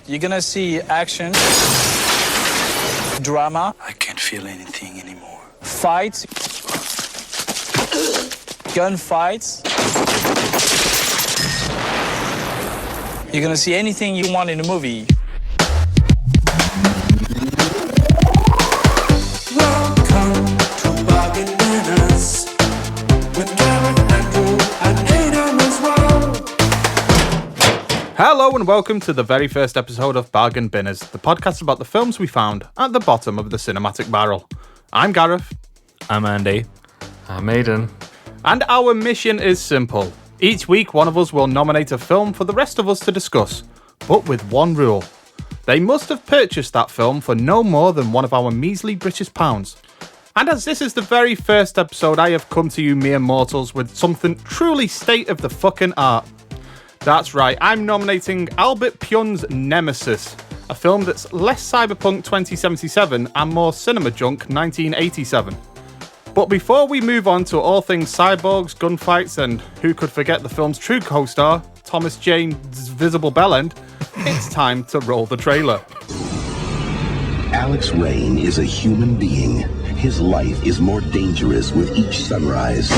You're gonna see action, drama. I can't feel anything anymore. Fights, gunfights. You're gonna see anything you want in a movie. Welcome to Bargain Dinners with Gareth, Andrew, and Aidan as well. Hello and welcome to the very first episode of Bargain Binners, the podcast about the films we found at the bottom of the cinematic barrel. I'm Gareth. I'm Andy. I'm Aidan. And our mission is simple. Each week one of us will nominate a film for the rest of us to discuss, but with one rule. They must have purchased that film for no more than one of our measly British pounds. And as this is the very first episode, I have come to you mere mortals with something truly state of the fucking art. That's right, I'm nominating Albert Pyun's Nemesis, a film that's less cyberpunk 2077 and more cinema junk 1987. But before we move on to all things cyborgs, gunfights, and who could forget the film's true co-star, Thomas Jane's visible bellend, it's time to roll the trailer. Alex Rain is a human being. His life is more dangerous with each sunrise.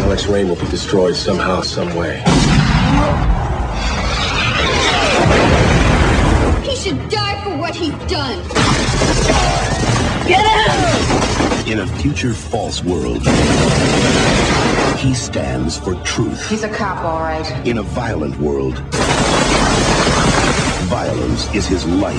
Alex Rain will be destroyed somehow, some way. He should die for what he's done. Get him! In a future false world, he stands for truth. He's a cop, all right. In a violent world, violence is his life.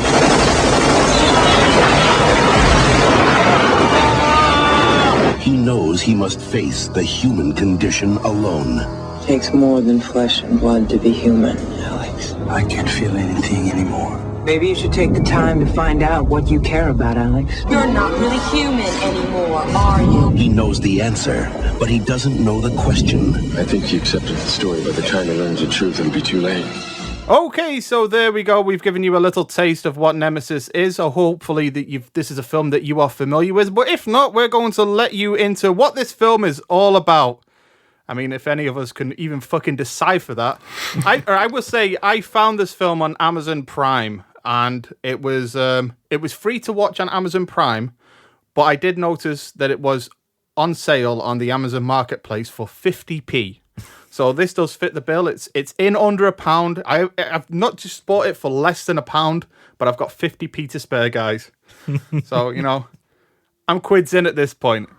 He knows he must face the human condition alone. It takes more than flesh and blood to be human, Alex. I can't feel anything anymore. Maybe you should take the time to find out what you care about, Alex. You're not really human anymore, are you? He knows the answer, but he doesn't know the question. I think he accepted the story. By the time he learns the truth, it'll be too late. Okay, so there we go. We've given you a little taste of what Nemesis is, so hopefully this is a film that you are familiar with. But if not, we're going to let you into what this film is all about. I mean, if any of us can even fucking decipher that. I will say I found this film on Amazon Prime, and it was free to watch on Amazon Prime, but I did notice that it was on sale on the Amazon Marketplace for 50p. So this does fit the bill. It's in under £1. I've not just bought it for less than £1, but I've got 50p to spare, guys. So, you know, I'm quids in at this point.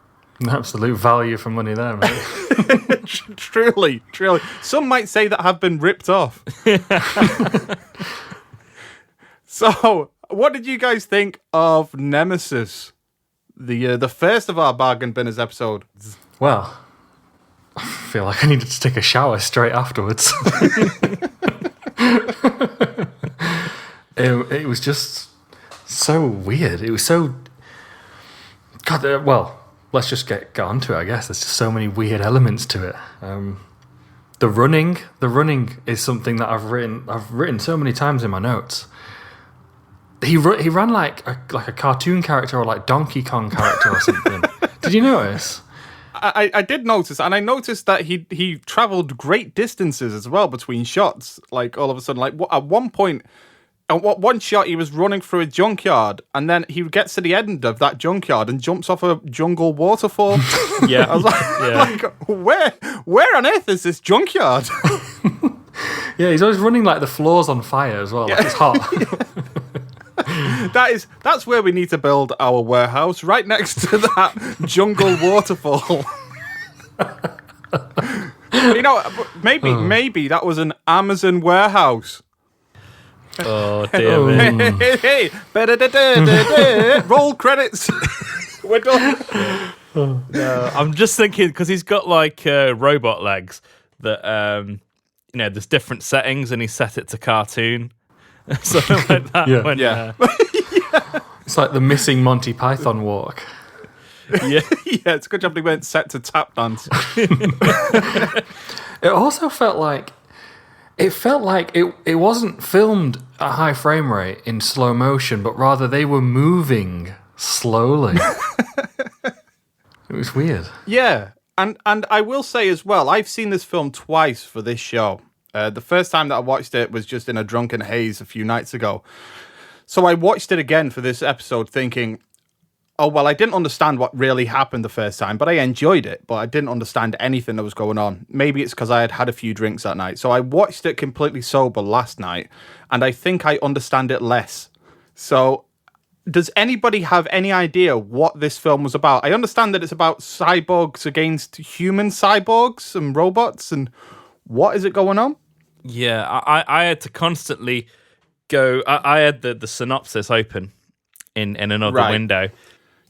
Absolute value for money there, mate. Truly. Some might say that have been ripped off. So, what did you guys think of Nemesis? The first of our Bargain Binners episode. Well, I feel like I needed to take a shower straight afterwards. It was just so weird. It was so... God, well, let's just get onto it, I guess. There's just so many weird elements to it. The running is something that I've written so many times in my notes. He ran like a cartoon character or like Donkey Kong character or something. Did you notice? I did notice, and I noticed that he travelled great distances as well between shots. Like, all of a sudden, like, at one point, one shot, he was running through a junkyard, and then he gets to the end of that junkyard and jumps off a jungle waterfall. Yeah. I was like, where on earth is this junkyard? Yeah, he's always running like the floor's on fire as well. Like it's hot. That's where we need to build our warehouse, right next to that jungle waterfall. You know, maybe that was an Amazon warehouse. Oh dear me. Hey, roll credits. We're done. I'm just thinking because he's got like robot legs that you know, there's different settings, and he set it to cartoon. Something like that. Yeah. It's like the missing Monty Python walk. Yeah, it's a good job they weren't set to tap dance. It also felt like it wasn't filmed at high frame rate in slow motion, but rather they were moving slowly. It was weird. Yeah, and I will say as well, I've seen this film twice for this show. The first time that I watched it was just in a drunken haze a few nights ago. So I watched it again for this episode thinking, oh, well, I didn't understand what really happened the first time, but I enjoyed it, but I didn't understand anything that was going on. Maybe it's because I had had a few drinks that night. So I watched it completely sober last night, and I think I understand it less. So does anybody have any idea what this film was about? I understand that it's about cyborgs against human cyborgs and robots, and what is it going on? Yeah, I had to constantly go. I had the synopsis open in another window.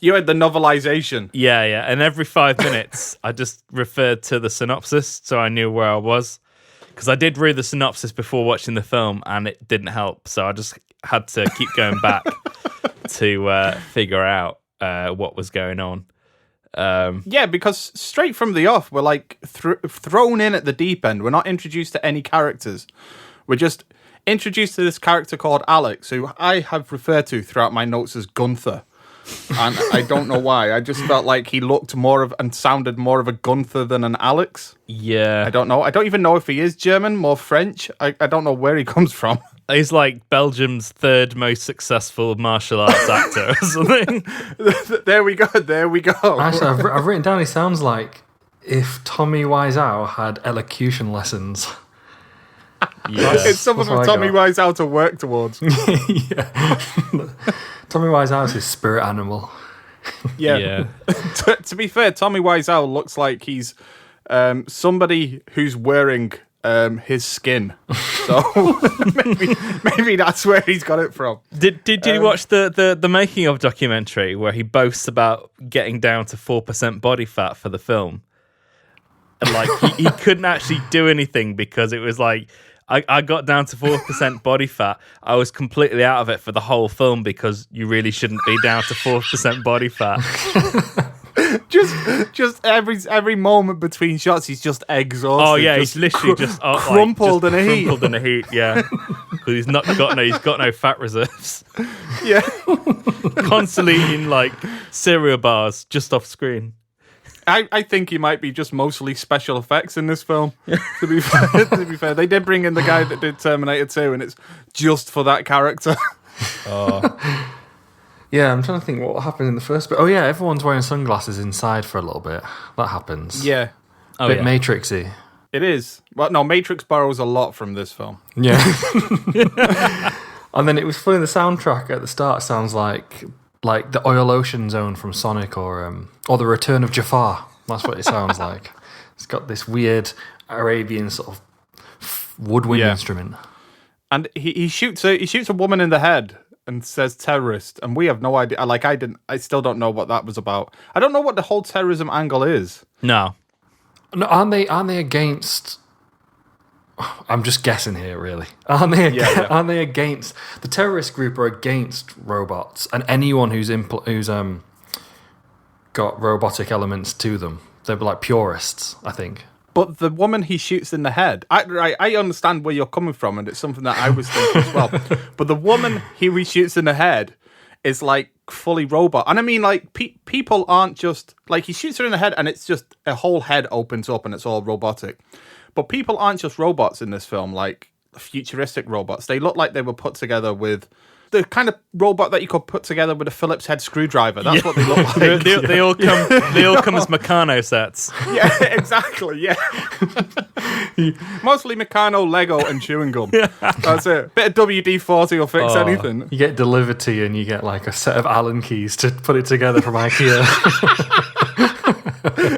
You had the novelization. Yeah. And every 5 minutes, I just referred to the synopsis so I knew where I was. Because I did read the synopsis before watching the film and it didn't help. So I just had to keep going back to figure out what was going on. Yeah, because straight from the off, we're like thrown in at the deep end. We're not introduced to any characters. We're just introduced to this character called Alex, who I have referred to throughout my notes as Gunther. And I don't know why. I just felt like he looked more of and sounded more of a Gunther than an Alex. Yeah. I don't know. I don't even know if he is German, more French. I don't know where he comes from. He's like Belgium's third most successful martial arts actor or something. There we go. Actually, I've written down he sounds like if Tommy Wiseau had elocution lessons. Yeah. It's something for Tommy Wiseau to work towards. Yeah. Tommy Wiseau is his spirit animal. Yeah. To be fair, Tommy Wiseau looks like he's somebody who's wearing his skin. So maybe that's where he's got it from. Did you watch the making of documentary where he boasts about getting down to 4% body fat for the film? And like he couldn't actually do anything because it was like I got down to 4% body fat. I was completely out of it for the whole film because you really shouldn't be down to 4% body fat. just every moment between shots, he's just exhausted. Oh yeah, he's literally just crumpled in a heat. Crumpled in a heat, yeah. Because he's got no fat reserves. Yeah, constantly eating like cereal bars just off screen. I think he might be just mostly special effects in this film. To be fair, they did bring in the guy that did Terminator 2, and it's just for that character. Oh. Yeah, I'm trying to think what happened in the first bit. Oh yeah, everyone's wearing sunglasses inside for a little bit. That happens. Yeah. Bit Matrixy. It is. Well, no, Matrix borrows a lot from this film. Yeah. And then it was funny, the soundtrack at the start sounds like the Oil Ocean Zone from Sonic or the Return of Jafar. That's what it sounds like. It's got this weird Arabian sort of woodwind instrument. And he shoots a woman in the head and says terrorist, and we have no idea. I still don't know what that was about. I don't know what the whole terrorism angle is. No, aren't they against? I'm just guessing here, really. Aren't they against the terrorist group? Are against robots and anyone who's got robotic elements to them. They're like purists, I think. But the woman he shoots in the head, I understand where you're coming from, and it's something that I was thinking as well. But the woman he shoots in the head is like fully robot. And I mean, like, people aren't just, like, he shoots her in the head and it's just a whole head opens up and it's all robotic. But people aren't just robots in this film, like futuristic robots. They look like they were put together with the kind of robot that you could put together with a Phillips head screwdriver. That's what they look like. they all come as Meccano sets. Yeah, exactly. Yeah, mostly Meccano, Lego, and chewing gum. Yeah. That's it. Bit of WD-40 will fix anything. You get delivered to you, and you get like a set of Allen keys to put it together from IKEA.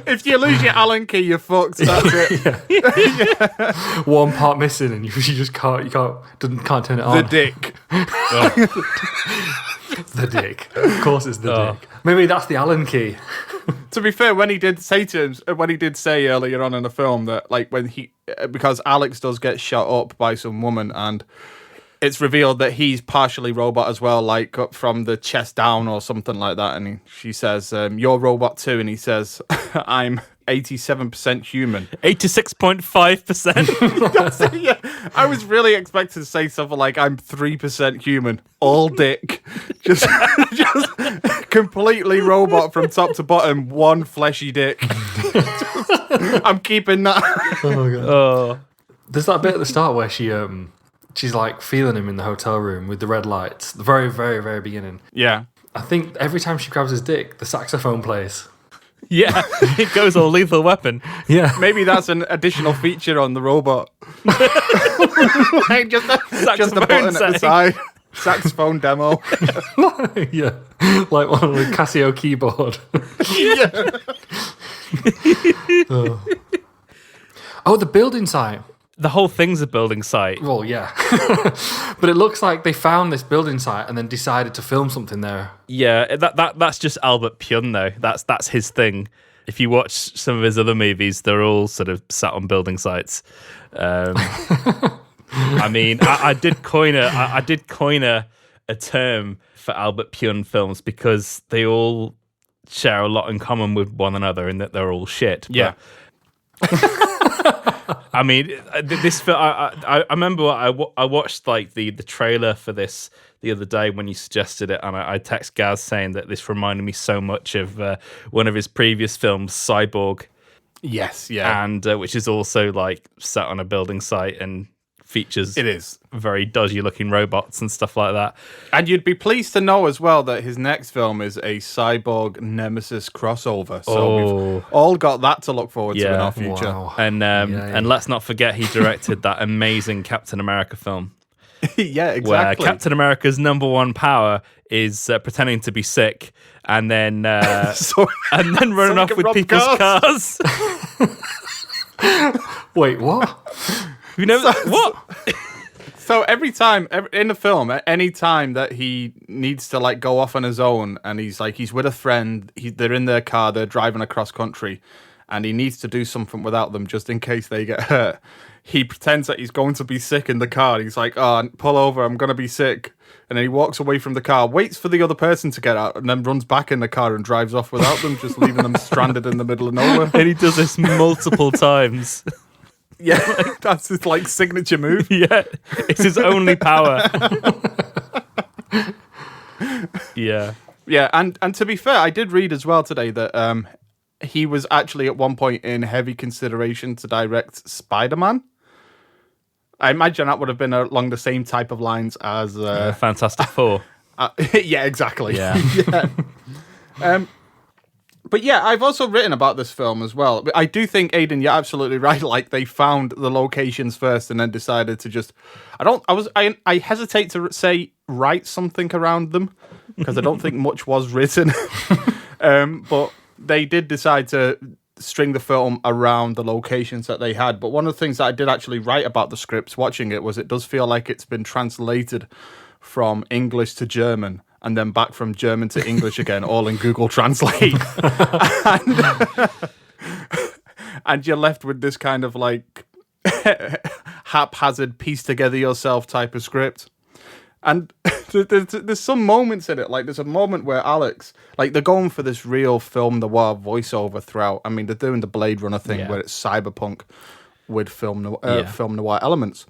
If you lose your Allen key, you're fucked. That's it. Yeah. One part missing, and you just can't turn it on. The dick. The dick. Of course, it's the dick. Maybe that's the Allen key. To be fair, when he did say earlier on in the film that, like, because Alex does get shot up by some woman, and it's revealed that he's partially robot as well, like up from the chest down or something like that. And she says, "You're robot too," and he says, "I'm 87% human." 86.5%. That's it, yeah. I was really expecting to say something like, "I'm 3% human, all dick," just completely robot from top to bottom, one fleshy dick. I'm keeping that. Oh my god. Oh. There's that bit at the start where she's like feeling him in the hotel room with the red lights. The very, very, very beginning. Yeah. I think every time she grabs his dick, the saxophone plays. Yeah, it goes all Lethal Weapon. Yeah. Maybe that's an additional feature on the robot. Like just a button at the side. Saxophone demo. Yeah. Like one on the Casio keyboard. Yeah. Oh, the building site. The whole thing's a building site. Well, yeah. But it looks like they found this building site and then decided to film something there. Yeah, that's just Albert Pyun, though. That's his thing. If you watch some of his other movies, they're all sort of sat on building sites. I mean, I did coin a term for Albert Pyun films because they all share a lot in common with one another in that they're all shit. Yeah. I mean, this film. I remember I watched like the trailer for this the other day when you suggested it, and I text Gaz saying that this reminded me so much of one of his previous films, Cyborg. Yes, yeah, and which is also like set on a building site and features it is very dodgy looking robots and stuff like that. And you'd be pleased to know as well that his next film is a Cyborg Nemesis crossover. So we've all got that to look forward to in our future. Wow. And let's not forget he directed that amazing Captain America film. Yeah, exactly. Where Captain America's number one power is pretending to be sick and then running off with people's cars. Wait, what? You know what? So every time in the film, at any time that he needs to like go off on his own, and he's with a friend, they're in their car, they're driving across country, and he needs to do something without them just in case they get hurt. He pretends that he's going to be sick in the car. He's like, "Oh, pull over, I'm going to be sick." And then he walks away from the car, waits for the other person to get out, and then runs back in the car and drives off without them, just leaving them stranded in the middle of nowhere. And he does this multiple times. Yeah, that's his like signature move. Yeah, it's his only power. Yeah. Yeah, and to be fair, I did read as well today that he was actually at one point in heavy consideration to direct Spider-Man. I imagine that would have been along the same type of lines as Fantastic Four. Yeah, exactly. Yeah. Yeah. But yeah, I've also written about this film as well. I do think, Aidan, you're absolutely right. Like, they found the locations first and then decided to just... I hesitate to say write something around them because I don't think much was written. But they did decide to string the film around the locations that they had. But one of the things that I did actually write about the scripts watching it was it does feel like it's been translated from English to German and then back from German to English again, all in Google Translate. And you're left with this kind of like haphazard, piece together yourself type of script. And there's some moments in it, like there's a moment where Alex, like they're going for this real film noir voiceover throughout. I mean, they're doing the Blade Runner thing where it's cyberpunk with film noir elements.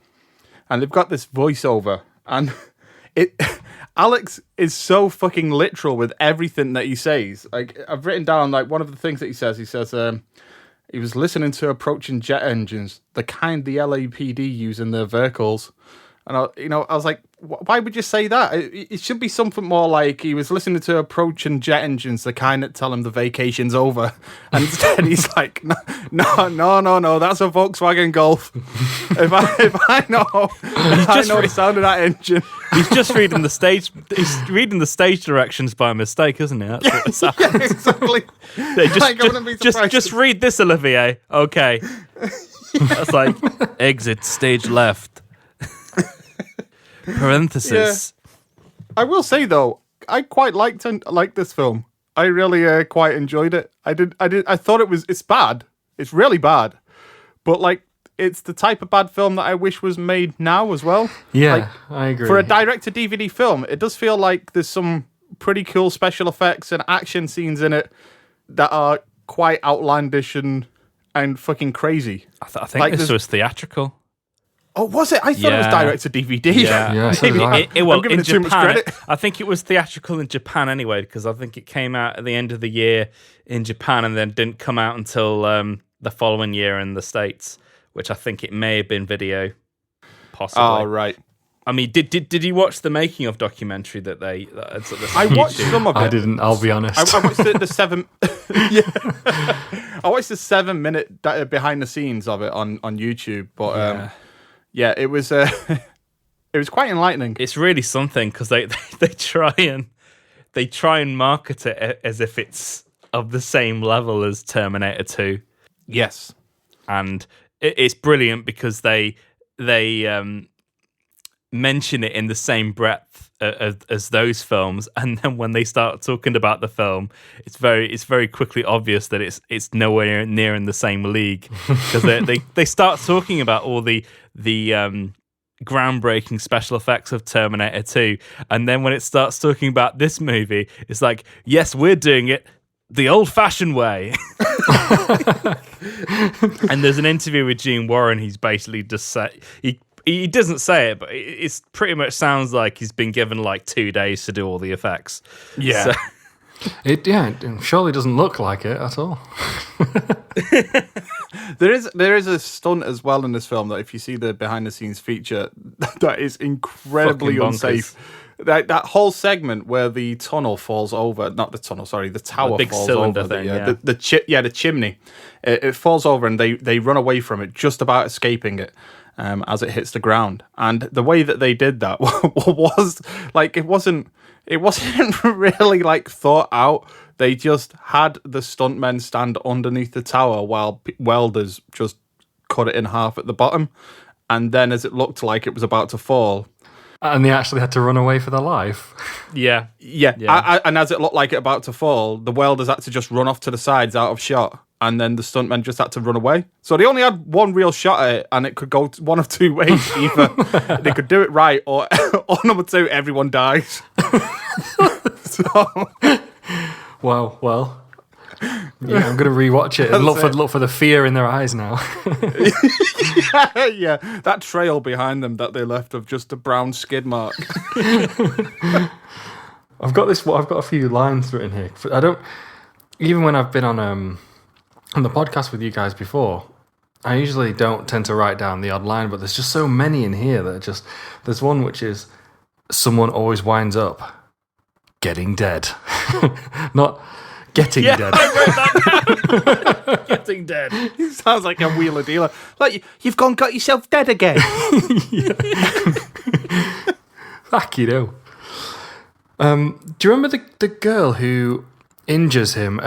And they've got this voiceover and Alex is so fucking literal with everything that he says. Like, I've written down, like, one of the things that he says, he was listening to approaching jet engines, the kind the LAPD use in their vehicles. And, I was like, why would you say that? It should be something more like he was listening to approaching jet engines, the kind that tell him the vacation's over. And instead he's like, no, that's a Volkswagen Golf. If I know the sound of that engine. He's just reading the stage. He's reading the stage directions by mistake, isn't he? That's what yeah, exactly. Just read this, Olivier. Okay. That's like exit stage left. Parenthesis. Yeah. I will say though, I quite liked this film. I really quite enjoyed it. I thought it's bad. It's really bad. But like it's the type of bad film that I wish was made now as well. Yeah, I agree. For a direct-to-DVD film, it does feel like there's some pretty cool special effects and action scenes in it that are quite outlandish and fucking crazy. I think this was theatrical. Oh, was it? I thought it was direct-to-DVD. Yeah, so did I. I'm giving it too much credit. I think it was theatrical in Japan anyway, because I think it came out at the end of the year in Japan and then didn't come out until the following year in the States, which I think it may have been video, possibly. Oh, right. I mean, did you watch the making of documentary that they? I watched some of it. I didn't. I'll be honest. I watched the 7. I watched the 7-minute behind the scenes of it on YouTube, but it was it was quite enlightening. It's really something because they try and market it as if it's of the same level as Terminator 2. Yes, and it's brilliant because they mention it in the same breath as those films, and then when they start talking about the film, it's very quickly obvious that it's nowhere near in the same league because they start talking about all the groundbreaking special effects of Terminator 2, and then when it starts talking about this movie, it's like, yes, we're doing it the old-fashioned way. And there's an interview with Gene Warren. He's basically just said he doesn't say it, but it pretty much sounds like he's been given like 2 days to do all the effects. Yeah. So, it surely doesn't look like it at all. There is a stunt as well in this film that if you see the behind the scenes feature, that is incredibly unsafe. That whole segment where the tunnel falls over, not the tunnel, sorry, the tower big falls cylinder over. thing, The chimney. It falls over and they run away from it, just about escaping it. As it hits the ground, and the way that they did that was like it wasn't really like thought out. They just had the stuntmen stand underneath the tower while welders just cut it in half at the bottom, and then as it looked like it was about to fall, and they actually had to run away for their life. Yeah. And as it looked like it about to fall, the welders had to just run off to the sides out of shot. And then the stuntmen just had to run away. So they only had one real shot at it, and it could go one of two ways. Either they could do it right, or number two, everyone dies. So, well, yeah, I'm gonna rewatch it and look for the fear in their eyes now. yeah, that trail behind them that they left of just a brown skid mark. I've got a few lines written here. I don't even when I've been on the podcast with you guys before, I usually don't tend to write down the odd line, but there's just so many in here that there's one which is someone always winds up getting dead. Not getting dead. I wrote that down. Getting dead. It sounds like a wheeler dealer. Like, you've gone got yourself dead again. Fuck you know. Do you remember the girl who injures him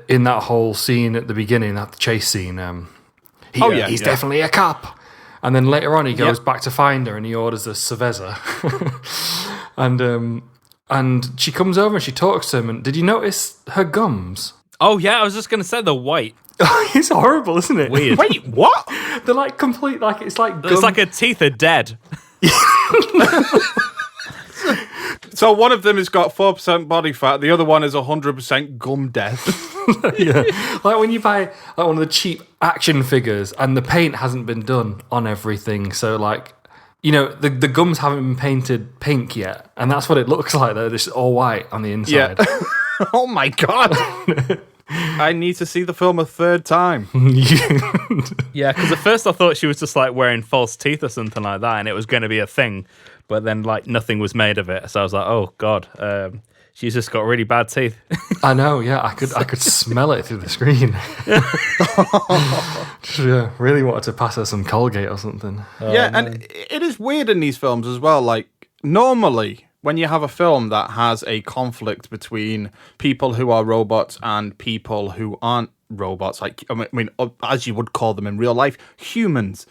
in that whole scene at the beginning, that chase scene? He's definitely a cop. And then later on, he goes back to find her, and he orders a cerveza. and she comes over and she talks to him. And did you notice her gums? Oh yeah, I was just gonna say they're white. It's horrible, isn't it? Weird. Wait, what? They're like complete, like it's like gum. It's like her teeth are dead. So one of them has got 4% body fat, the other one is 100% gum death. Yeah, like when you buy like one of the cheap action figures and the paint hasn't been done on everything, so like, you know, the gums haven't been painted pink yet, and that's what it looks like. They're just all white on the inside. Yeah. Oh my god! I need to see the film a third time. Yeah, because at first I thought she was just like wearing false teeth or something like that, and it was going to be a thing, but then like nothing was made of it. So I was like, oh god, she's just got really bad teeth. I know. Yeah, I could smell it through the screen. Just, really wanted to pass her some Colgate or something. And it is weird in these films as well. Like normally, when you have a film that has a conflict between people who are robots and people who aren't robots, like I mean, as you would call them in real life, humans,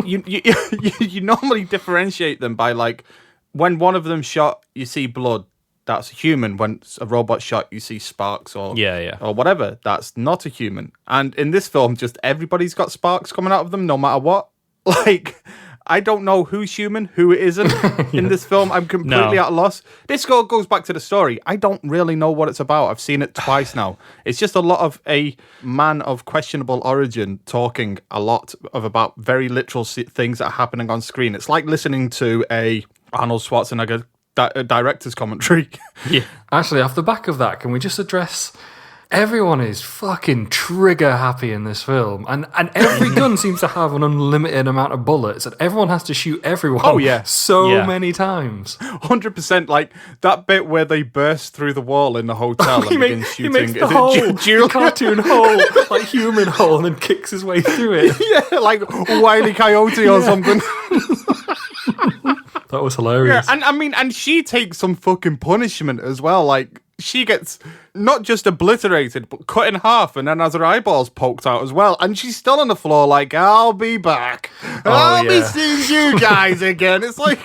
you normally differentiate them by like when one of them shot, you see blood, that's a human. When a robot shot, you see sparks or Yeah. or whatever. That's not a human. And in this film, just everybody's got sparks coming out of them, no matter what. Like, I don't know who's human, who isn't in this film. I'm completely at a loss. This goes back to the story. I don't really know what it's about. I've seen it twice now. It's just a lot of a man of questionable origin talking a lot about very literal things that are happening on screen. It's like listening to a Arnold Schwarzenegger director's commentary. Yeah. Actually, off the back of that, can we just address... Everyone is fucking trigger happy in this film, and every gun seems to have an unlimited amount of bullets, and everyone has to shoot everyone. Oh, yeah. So many times. 100%. Like that bit where they burst through the wall in the hotel and begin shooting. He makes the Is it hole, Julian? cartoon hole, like human hole, and then kicks his way through it. Yeah, like Wile E. Coyote or something. That was hilarious. Yeah, and she takes some fucking punishment as well. Like, she gets not just obliterated, but cut in half, and then has her eyeballs poked out as well. And she's still on the floor, like, I'll be back. I'll be seeing you guys again. It's like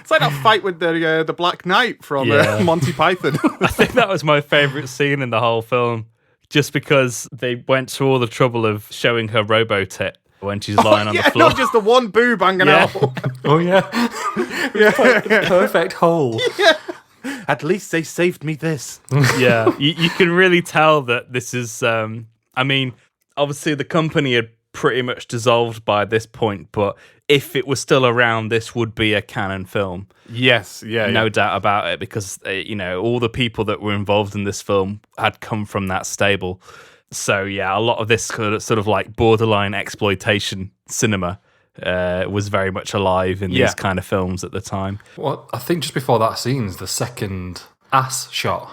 that fight with the Black Knight from Monty Python. I think that was my favourite scene in the whole film, just because they went through all the trouble of showing her robo-tit when she's lying on the floor. Not just the one boob hanging out. Oh, yeah. Perfect hole. Yeah. At least they saved me this. Yeah, you can really tell that this is... I mean, obviously the company had pretty much dissolved by this point, but if it was still around, this would be a canon film. Yes, no doubt about it, because all the people that were involved in this film had come from that stable. So yeah, a lot of this sort of like borderline exploitation cinema was very much alive in these kind of films at the time. Well, I think just before that scene's the second ass shot.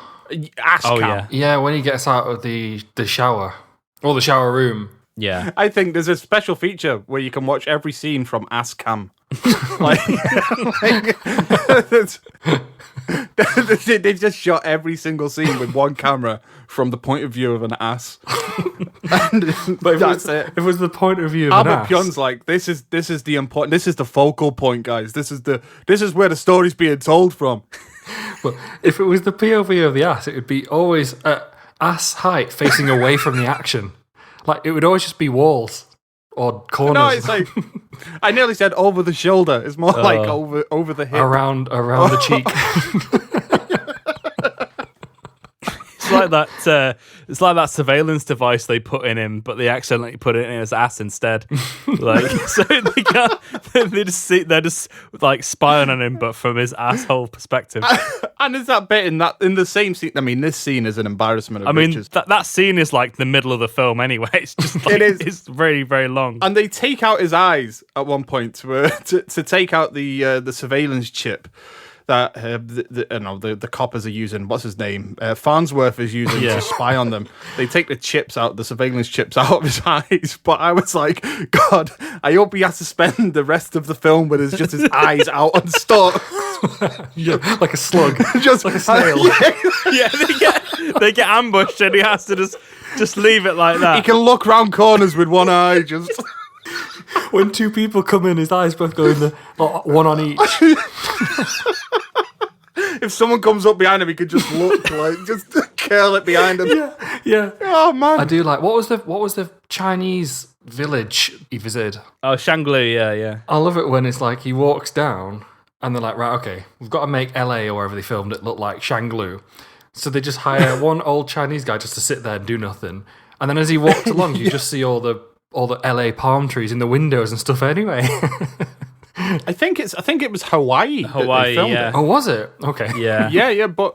Ass cam. Yeah, when he gets out of the shower or the shower room. Yeah, I think there's a special feature where you can watch every scene from ass cam. They've just shot every single scene with one camera from the point of view of an ass. But that's it. If it was the point of view of Albert an ass. Pyun's like, this is the important. This is the focal point, guys. This is where the story's being told from. But if it was the POV of the ass, it would be always at ass height, facing away from the action. Like, it would always just be walls or corners. No, it's like, I nearly said over the shoulder. It's more like over the hip. Around the cheek. It's like that surveillance device they put in him, but they accidentally put it in his ass instead. Like, so they're just like spying on him, but from his asshole perspective. And is that bit in the same scene? I mean, this scene is an embarrassment. Of riches. That scene is like the middle of the film anyway. It's just like, it's very, very long. And they take out his eyes at one point to take out the surveillance chip that the coppers are using. What's his name? Farnsworth is using to spy on them. They take the surveillance chips out of his eyes. But I was like, God, I hope he has to spend the rest of the film with his eyes out on stalk. Yeah, like a slug, just like a snail. They get ambushed, and he has to just leave it like that. He can look round corners with one eye. Just when two people come in, his eyes both go in one on each. If someone comes up behind him, he could just look like just curl it behind him. Yeah. Oh man, I do like. What was the Chinese village he visited? Oh, Shanglu, yeah. I love it when it's like he walks down and they're like, right, okay, we've got to make LA or wherever they filmed it look like Shanglu. So they just hire one old Chinese guy just to sit there and do nothing. And then as he walks along, you just see all the LA palm trees in the windows and stuff anyway. I think it was Hawaii. That they filmed it. Oh, was it? Okay. Yeah. Yeah, but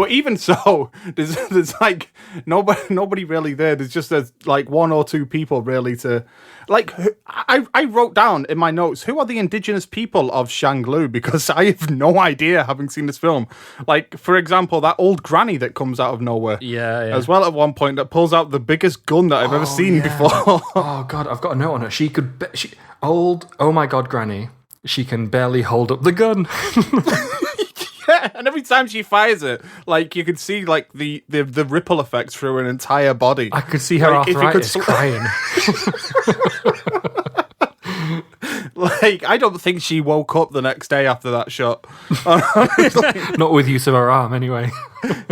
even so, there's like nobody really there. There's like one or two people really to like. I wrote down in my notes, who are the indigenous people of Shanglu, because I have no idea, having seen this film. Like, for example, that old granny that comes out of nowhere. Yeah. As well, at one point, that pulls out the biggest gun that I've ever seen before. Oh God, I've got a note on her. Oh my God, granny. She can barely hold up the gun. Yeah, and every time she fires it, like, you could see like the ripple effects through her entire body. I could see her arthritis crying. Like, I don't think she woke up the next day after that shot. Not with use of her arm, anyway.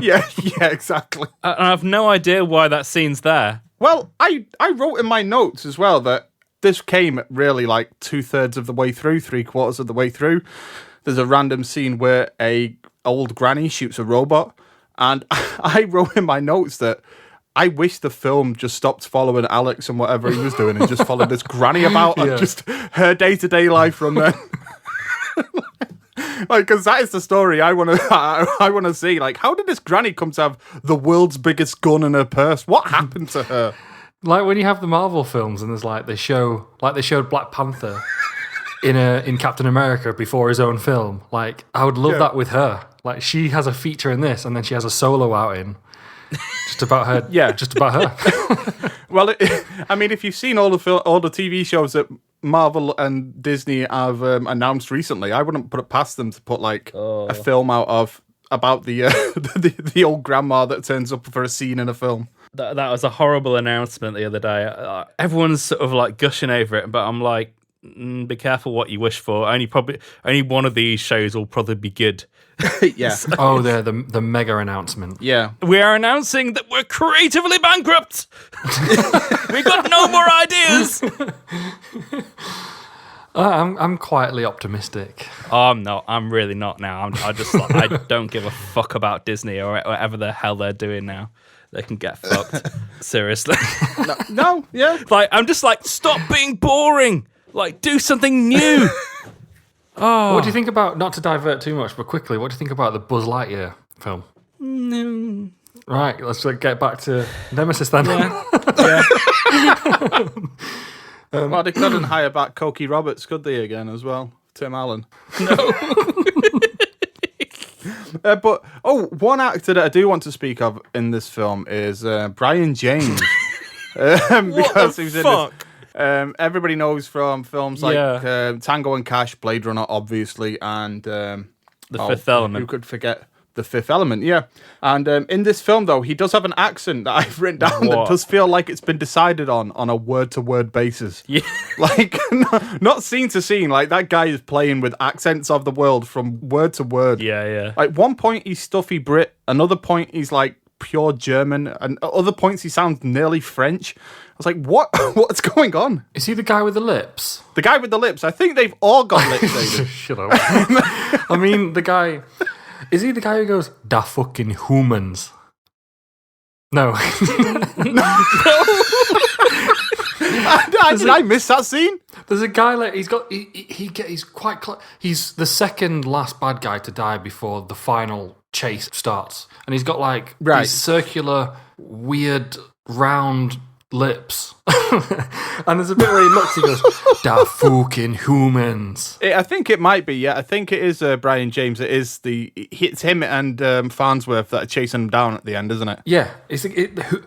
yeah, exactly. I have no idea why that scene's there. Well, I wrote in my notes as well that this came really like 2/3 of the way through, 3/4 of the way through. There's a random scene where a old granny shoots a robot, and I wrote in my notes that I wish the film just stopped following Alex and whatever he was doing and just followed this granny about and just her day-to-day life from then. Like, because that is the story I want to see. Like, how did this granny come to have the world's biggest gun in her purse? What happened to her? Like when you have the Marvel films and there's like they showed Black Panther in Captain America before his own film. Like, I would love that with her. Like, she has a feature in this and then she has a solo outing. Just about her. Yeah. Just about her. Well, I mean, if you've seen all the TV shows that Marvel and Disney have announced recently, I wouldn't put it past them to put like a film out about the the old grandma that turns up for a scene in a film. That was a horrible announcement the other day. Everyone's sort of like gushing over it, but I'm like, be careful what you wish for. Only one of these shows will probably be good. Yeah. Oh, the mega announcement. Yeah. We are announcing that we're creatively bankrupt. We got no more ideas. I'm quietly optimistic. Oh, I'm not. I'm really not now. I just like, I don't give a fuck about Disney or whatever the hell they're doing now. They can get fucked. Seriously. No, yeah. Like, I'm just like, stop being boring. Like, do something new. Oh. What do you think about, not to divert too much, but quickly, what do you think about the Buzz Lightyear film? No. Right, let's get back to Nemesis then. Yeah. Well, they couldn't hire back Cokie Roberts, could they, again, as well? Tim Allen. No. But one actor that I do want to speak of in this film is Brian James. Because he's in this, everybody knows from films like Tango and Cash, Blade Runner, obviously, and The Fifth Element. Who could forget The Fifth Element? Yeah. And in this film, though, he does have an accent that I've written down that does feel like it's been decided on a word-to-word basis. Yeah. Like, not scene to scene. Like, that guy is playing with accents of the world from word to word. Yeah. Like, one point he's stuffy Brit, another point he's like pure German, and other points he sounds nearly French. I was like, what's going on? Is he the guy with the lips? The guy with the lips. I think they've all got lips, Aidan. Shut up. I mean, the guy... Is he the guy who goes, da fucking humans? No. Did I miss that scene? There's a guy like he's quite he's the second last bad guy to die before the final chase starts, and he's got like these circular, weird, round lips. And there's a bit where he looks, he goes, da fucking humans. I think it might be, yeah. I think it is Brian James. It's him and Farnsworth that are chasing him down at the end, isn't it? Yeah.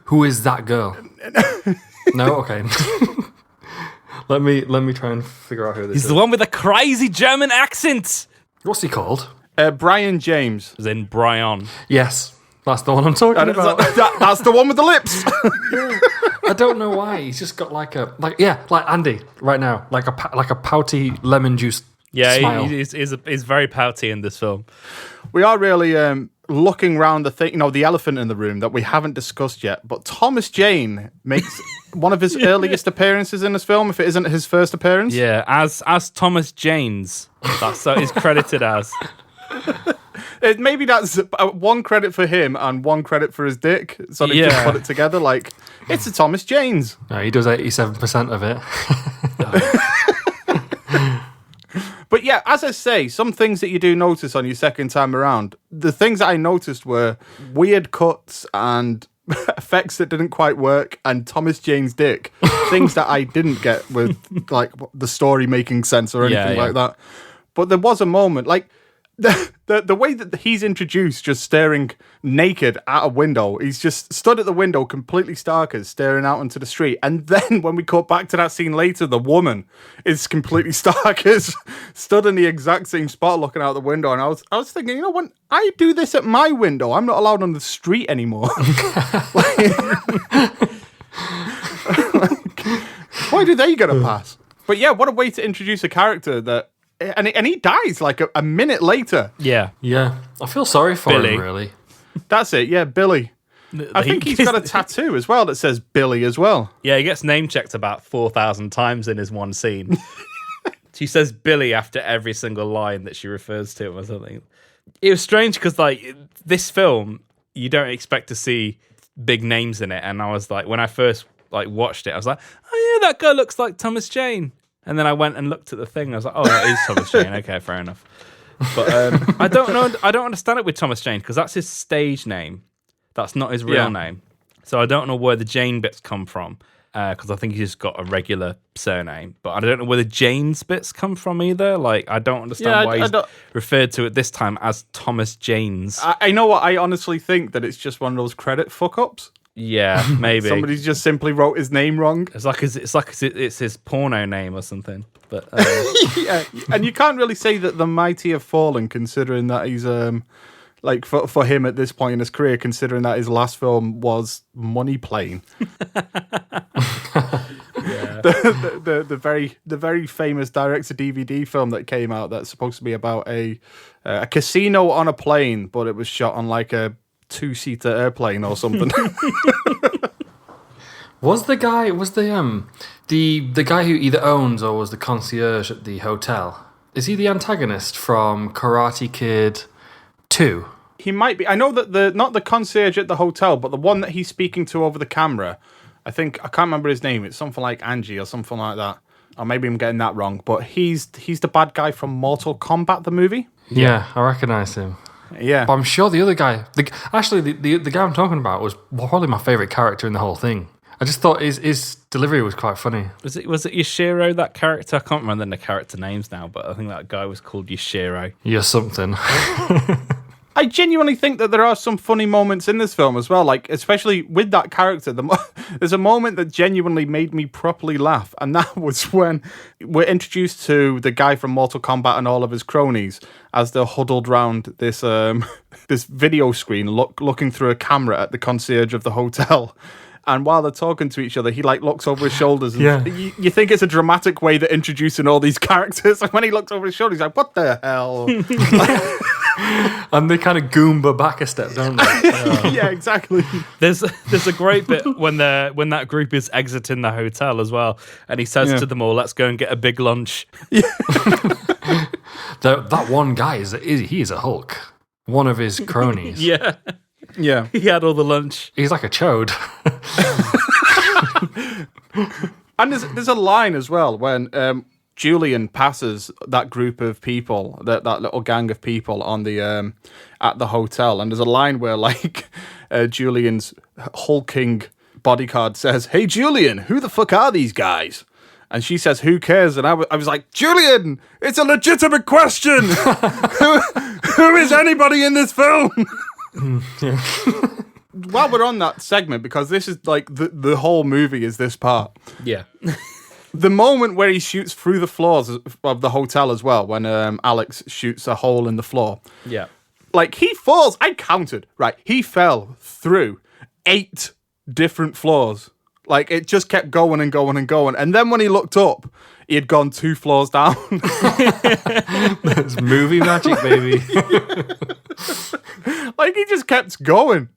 Who is that girl? No? Okay. Let me try and figure out who this is. He's the one with the crazy German accent. What's he called? Brian James. As in Brian. Yes. That's the one I'm talking about. That's the one with the lips. I don't know why. He's just got like Andy right now, like a pouty lemon juice. Yeah, smile. he's very pouty in this film. We are really looking around the elephant in the room that we haven't discussed yet. But Thomas Jane makes one of his earliest appearances in this film, if it isn't his first appearance. Yeah, as Thomas Janes. That's so he's credited as. Maybe that's one credit for him and one credit for his dick. So they just put it together like, it's a Thomas Janes. No, he does 87% of it. But yeah, as I say, some things that you do notice on your second time around, the things that I noticed were weird cuts and effects that didn't quite work, and Thomas Jane's dick. Things that I didn't get with like the story making sense or anything like that. But there was a moment, like, the way that he's introduced, just staring naked at a window. He's just stood at the window, completely starkers, staring out into the street. And then when we cut back to that scene later, the woman is completely starkers, stood in the exact same spot, looking out the window. And I was thinking, when I do this at my window, I'm not allowed on the street anymore. Why do they get a pass? But yeah, what a way to introduce a character that, and he dies like a minute later. Yeah. Yeah. I feel sorry for Billy. him, really. That's it. Yeah, Billy. I think he's got a tattoo as well that says Billy as well. Yeah, he gets name checked about 4,000 times in his one scene. She says Billy after every single line that she refers to him or something. It was strange because, like, this film, you don't expect to see big names in it. And I was like, when I first watched it, I was like, oh yeah, that guy looks like Thomas Jane. And then I went and looked at the thing. And I was like, oh, that is Thomas Jane. Okay, fair enough. But I don't know. I don't understand it with Thomas Jane because that's his stage name. That's not his real name. So I don't know where the Jane bits come from because I think he's just got a regular surname. But I don't know where the Jane's bits come from either. Like, I don't understand why he's referred to it this time as Thomas Janes. I know what I honestly think, that it's just one of those credit fuck-ups. Yeah, maybe. Somebody's just simply wrote his name wrong. It's like it's his porno name or something. But yeah, and you can't really say that the mighty have fallen, considering that he's like for him at this point in his career, considering that his last film was Money Plane. the very famous direct-to-DVD film that came out that's supposed to be about a casino on a plane, but it was shot on like a 2-seater airplane or something. Was the guy who either owns or was the concierge at the hotel? Is he the antagonist from Karate Kid 2? He might be. I know that not the concierge at the hotel, but the one that he's speaking to over the camera. I can't remember his name. It's something like Angie or something like that. Or maybe I'm getting that wrong. But he's the bad guy from Mortal Kombat, the movie. Yeah, I recognise him. Yeah, but I'm sure the other guy, the guy I'm talking about was probably my favourite character in the whole thing. I just thought his delivery was quite funny. Was it Yashiro, that character? I can't remember the character names now, but I think that guy was called Yashiro. You're something. I genuinely think that there are some funny moments in this film as well, like especially with that character. There's a moment that genuinely made me properly laugh, and that was when we're introduced to the guy from Mortal Kombat and all of his cronies as they're huddled round this this video screen, looking through a camera at the concierge of the hotel. And while they're talking to each other, he like looks over his shoulders. And you think it's a dramatic way that introducing all these characters. And when he looks over his shoulder, he's like, "What the hell?" And they kind of Goomba back a step, don't they? Yeah, exactly. There's a great bit when that group is exiting the hotel as well, and he says to them all, "Let's go and get a big lunch." Yeah. That one guy he's a Hulk. One of his cronies. Yeah. Yeah. He had all the lunch. He's like a chode. And there's a line as well when Julian passes that group of people, that little gang of people on the at the hotel, and there's a line where like Julian's hulking bodyguard says, "Hey Julian, who the fuck are these guys?" And she says, "Who cares?" And I was like, "Julian, it's a legitimate question. Who is anybody in this film?" While we're on that segment, because this is like the whole movie is this part. Yeah. The moment where he shoots through the floors of the hotel as well, when Alex shoots a hole in the floor. Yeah. Like, he falls, I counted, right? He fell through 8 different floors. Like, it just kept going and going and going. And then when he looked up, he had gone 2 floors down. That's movie magic, baby. Like, he just kept going.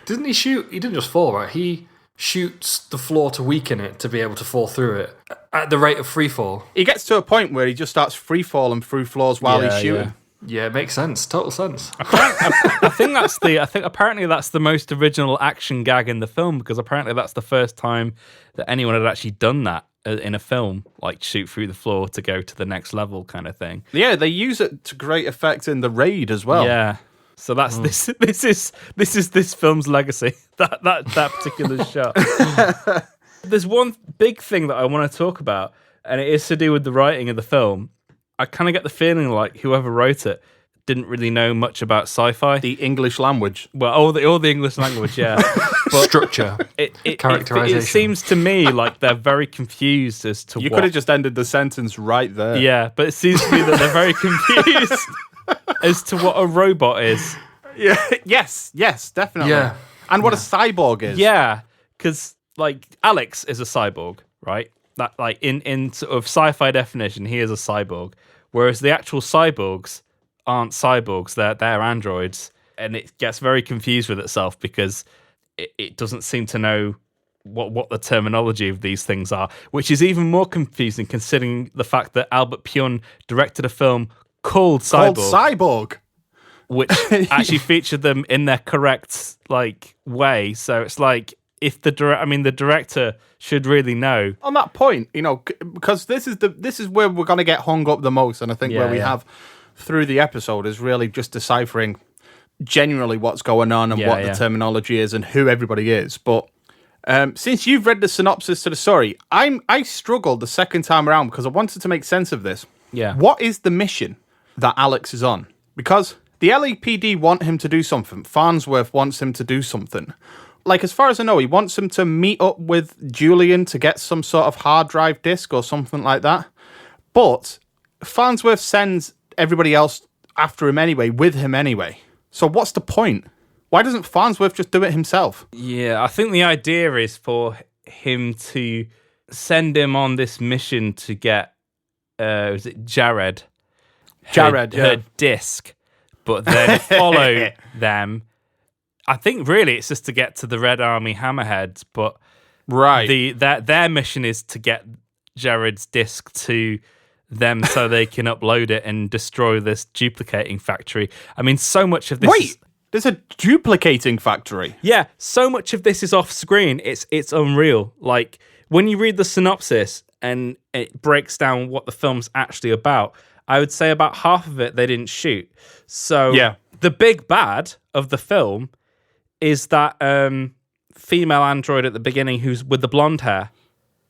Didn't he shoot? He didn't just fall, right? He shoots the floor to weaken it to be able to fall through it at the rate of free fall. He gets to a point where he just starts free falling through floors while he's shooting. Yeah, it makes sense. Total sense. I think apparently that's the most original action gag in the film, because apparently that's the first time that anyone had actually done that in a film, like shoot through the floor to go to the next level kind of thing. Yeah, they use it to great effect in The Raid as well. Yeah. So that's this is this film's legacy. That particular shot. There's one big thing that I want to talk about, and it is to do with the writing of the film. I kind of get the feeling like whoever wrote it didn't really know much about sci-fi. The English language. Well, all the English language, yeah. But structure, characterization. It seems to me like they're very confused as to You could have just ended the sentence right there. Yeah, but it seems to me that they're very confused as to what a robot is. Yeah. Yes, definitely. Yeah. And what a cyborg is. Yeah, because like Alex is a cyborg, right? that like in sort of sci-fi definition, he is a cyborg, whereas the actual cyborgs aren't cyborgs; they're androids, and it gets very confused with itself because it doesn't seem to know what the terminology of these things are, which is even more confusing considering the fact that Albert Pyun directed a film called Cyborg, which actually featured them in their correct like way. So it's like if the director should really know. On that point, because this is where we're going to get hung up the most, and I think where we have through the episode is really just deciphering generally what's going on and what the terminology is and who everybody is. But since you've read the synopsis to the story, I struggled the second time around because I wanted to make sense of this. Yeah. What is the mission that Alex is on? Because the LAPD want him to do something. Farnsworth wants him to do something. Like, as far as I know, he wants him to meet up with Julian to get some sort of hard drive disk or something like that. But Farnsworth sends everybody else after him anyway, with him anyway. So what's the point? Why doesn't Farnsworth just do it himself? Yeah, I think the idea is for him to send him on this mission to get, was it Jared? Her disc, but then follow them. I think really it's just to get to the Red Army Hammerheads, but their mission is to get Jared's disc to them so they can upload it and destroy this duplicating factory. I mean, so much of this... Wait, there's a duplicating factory? Yeah, so much of this is off screen. It's unreal. Like, when you read the synopsis and it breaks down what the film's actually about, I would say about half of it they didn't shoot. So the big bad of the film is that female android at the beginning who's with the blonde hair.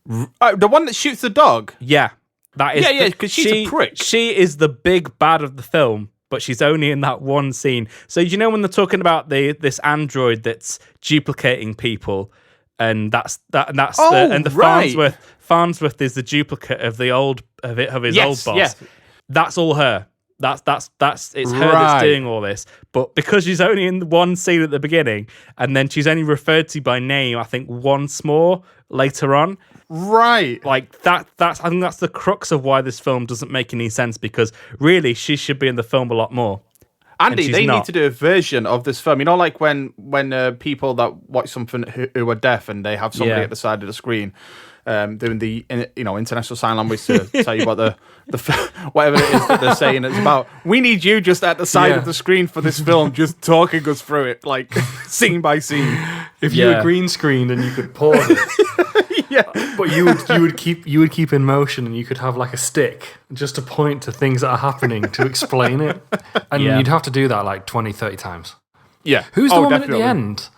The one that shoots the dog? Yeah. That is because she's a prick. She is the big bad of the film, but she's only in that one scene. So when they're talking about this android that's duplicating people, and Farnsworth is the duplicate of his old boss. Yeah. That's all her. That's it's her that's doing all this. But because she's only in one scene at the beginning, and then she's only referred to by name, I think once more later on. Right. Like I think that's the crux of why this film doesn't make any sense, because really she should be in the film a lot more. Andy, they need to do a version of this film. Like when people that watch something who are deaf and they have somebody at the side of the screen doing the international sign language to tell you what the whatever it is that they're saying it's about. We need you just at the side of the screen for this film, just talking us through it, like scene by scene. If you were green screened and you could pause it. But you would keep in motion, and you could have like a stick just to point to things that are happening to explain it. And you'd have to do that like 20, 30 times. Yeah. Who's the woman at the end?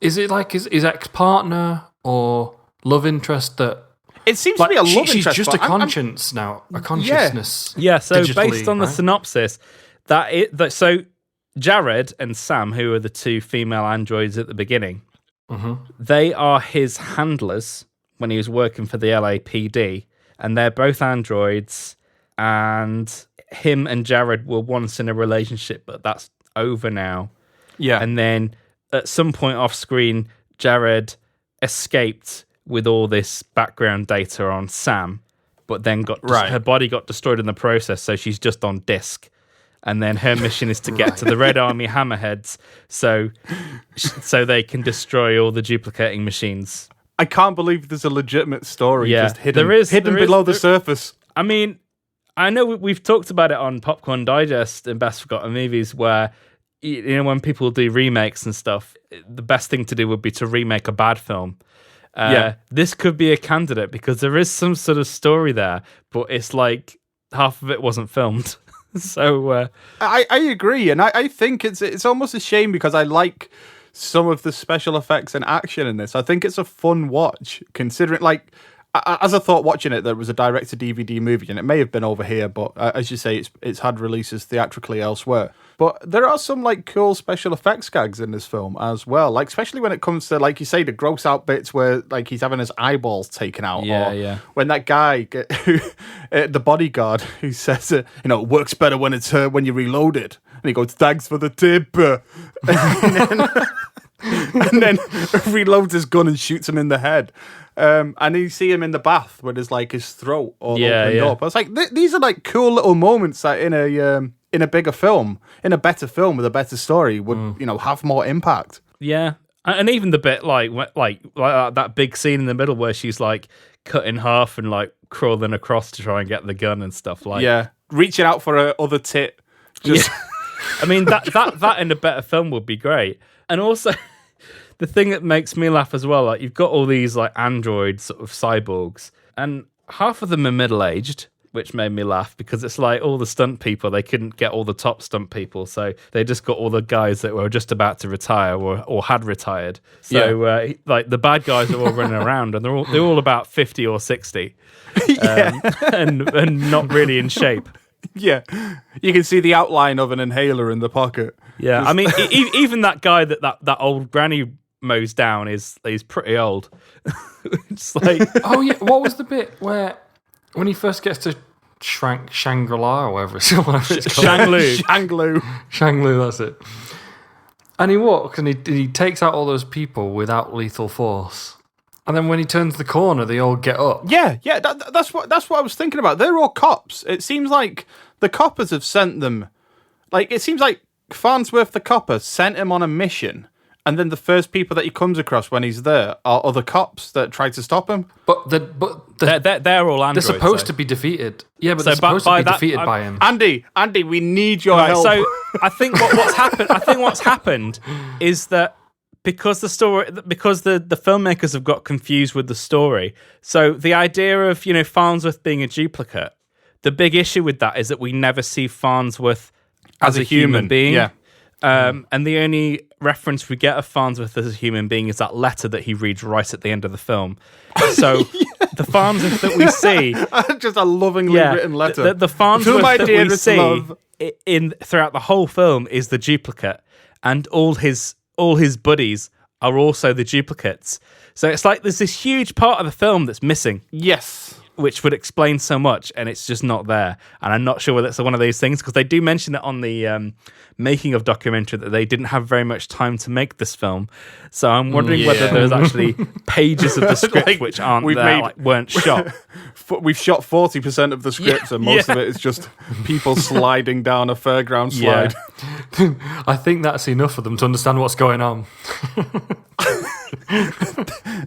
Is it like his ex-partner or love interest that... It seems to be a love interest. She's just a conscience now, a consciousness. Yeah, so based on the synopsis, so Jared and Sam, who are the two female androids at the beginning, they are his handlers when he was working for the LAPD, and they're both androids, and him and Jared were once in a relationship, but that's over now. Yeah. And then at some point off screen, Jared escaped with all this background data on Sam, but then her body got destroyed in the process, so she's just on disc. And then her mission is to get to the Red Army Hammerheads so they can destroy all the duplicating machines. I can't believe there's a legitimate story just hidden below the surface. I mean, I know we've talked about it on Popcorn Digest and Best Forgotten Movies, where when people do remakes and stuff, the best thing to do would be to remake a bad film. This could be a candidate because there is some sort of story there, but it's like half of it wasn't filmed. So I agree, and I think it's almost a shame because I like some of the special effects and action in this. I think it's a fun watch, considering, like, as I thought watching it, there was a direct-to-DVD movie, and it may have been over here, but as you say, it's had releases theatrically elsewhere. But there are some, like, cool special effects gags in this film as well, like, especially when it comes to, like you say, the gross out bits where, like, he's having his eyeballs taken out. When that guy, the bodyguard, who says, it works better when it's when you reload it. And he goes, thanks for the tip. and then reloads his gun and shoots him in the head. And you see him in the bath with his like his throat all opened up. I was like, these are like cool little moments that in a bigger film, in a better film with a better story would have more impact. Yeah, and even the bit like that big scene in the middle where she's like cut in half and like crawling across to try and get the gun and stuff like. Yeah, reaching out for her other tit. Just I mean that in a better film would be great. And also the thing that makes me laugh as well, like you've got all these like android sort of cyborgs, and half of them are middle-aged, which made me laugh because it's like all the stunt people, they couldn't get all the top stunt people, so they just got all the guys that were just about to retire or had retired. So like the bad guys are all running around, and they're all about 50 or 60, and not really in shape. Yeah, you can see the outline of an inhaler in the pocket. Yeah, I mean, even that guy that old granny mows down he's pretty old. It's like, oh yeah, what was the bit where when he first gets to Shangri-La or whatever it's called? Shanglu, that's it. And he walks and he takes out all those people without lethal force. And then when he turns the corner, they all get up. Yeah, that's what I was thinking about. They're all cops. It seems like the coppers have sent them. Like it seems like Farnsworth the copper sent him on a mission, and then the first people that he comes across when he's there are other cops that try to stop him. But they're all androids. They're supposed to be defeated. Yeah, but they're supposed to be defeated by him. Andy, we need your help. So I think what's happened is that because the filmmakers have got confused with the story. So the idea of Farnsworth being a duplicate, the big issue with that is that we never see Farnsworth as a human being. Yeah. And the only reference we get of Farnsworth as a human being is that letter that he reads right at the end of the film. So the Farnsworth that we see, just a lovingly written letter. The Farnsworth that we see throughout the whole film is the duplicate, and all his buddies are also the duplicates. So it's like there's this huge part of the film that's missing. Yes. Which would explain so much, and it's just not there. And I'm not sure whether it's one of those things, because they do mention it on the making of documentary that they didn't have very much time to make this film. So I'm wondering whether there's actually pages of the script which weren't shot. We've shot 40% of the script, and most of it is just people sliding down a fairground slide. Yeah. I think that's enough for them to understand what's going on.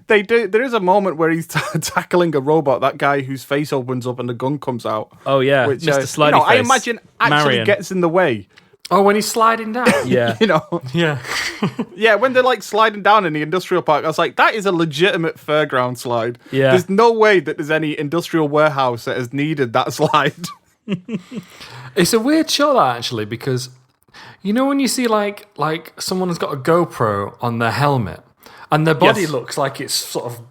They do. There is a moment where he's tackling a robot, that guy whose face opens up and the gun comes out. Oh yeah, which, Mr. Slidey Face. I imagine actually Marion gets in the way. Oh, when he's sliding down. Yeah. Yeah. Yeah, when they're like sliding down in the industrial park, I was like, that is a legitimate fairground slide. Yeah. There's no way that there's any industrial warehouse that has needed that slide. It's a weird shot, that, actually, because when you see like someone has got a GoPro on their helmet and their body looks like it's sort of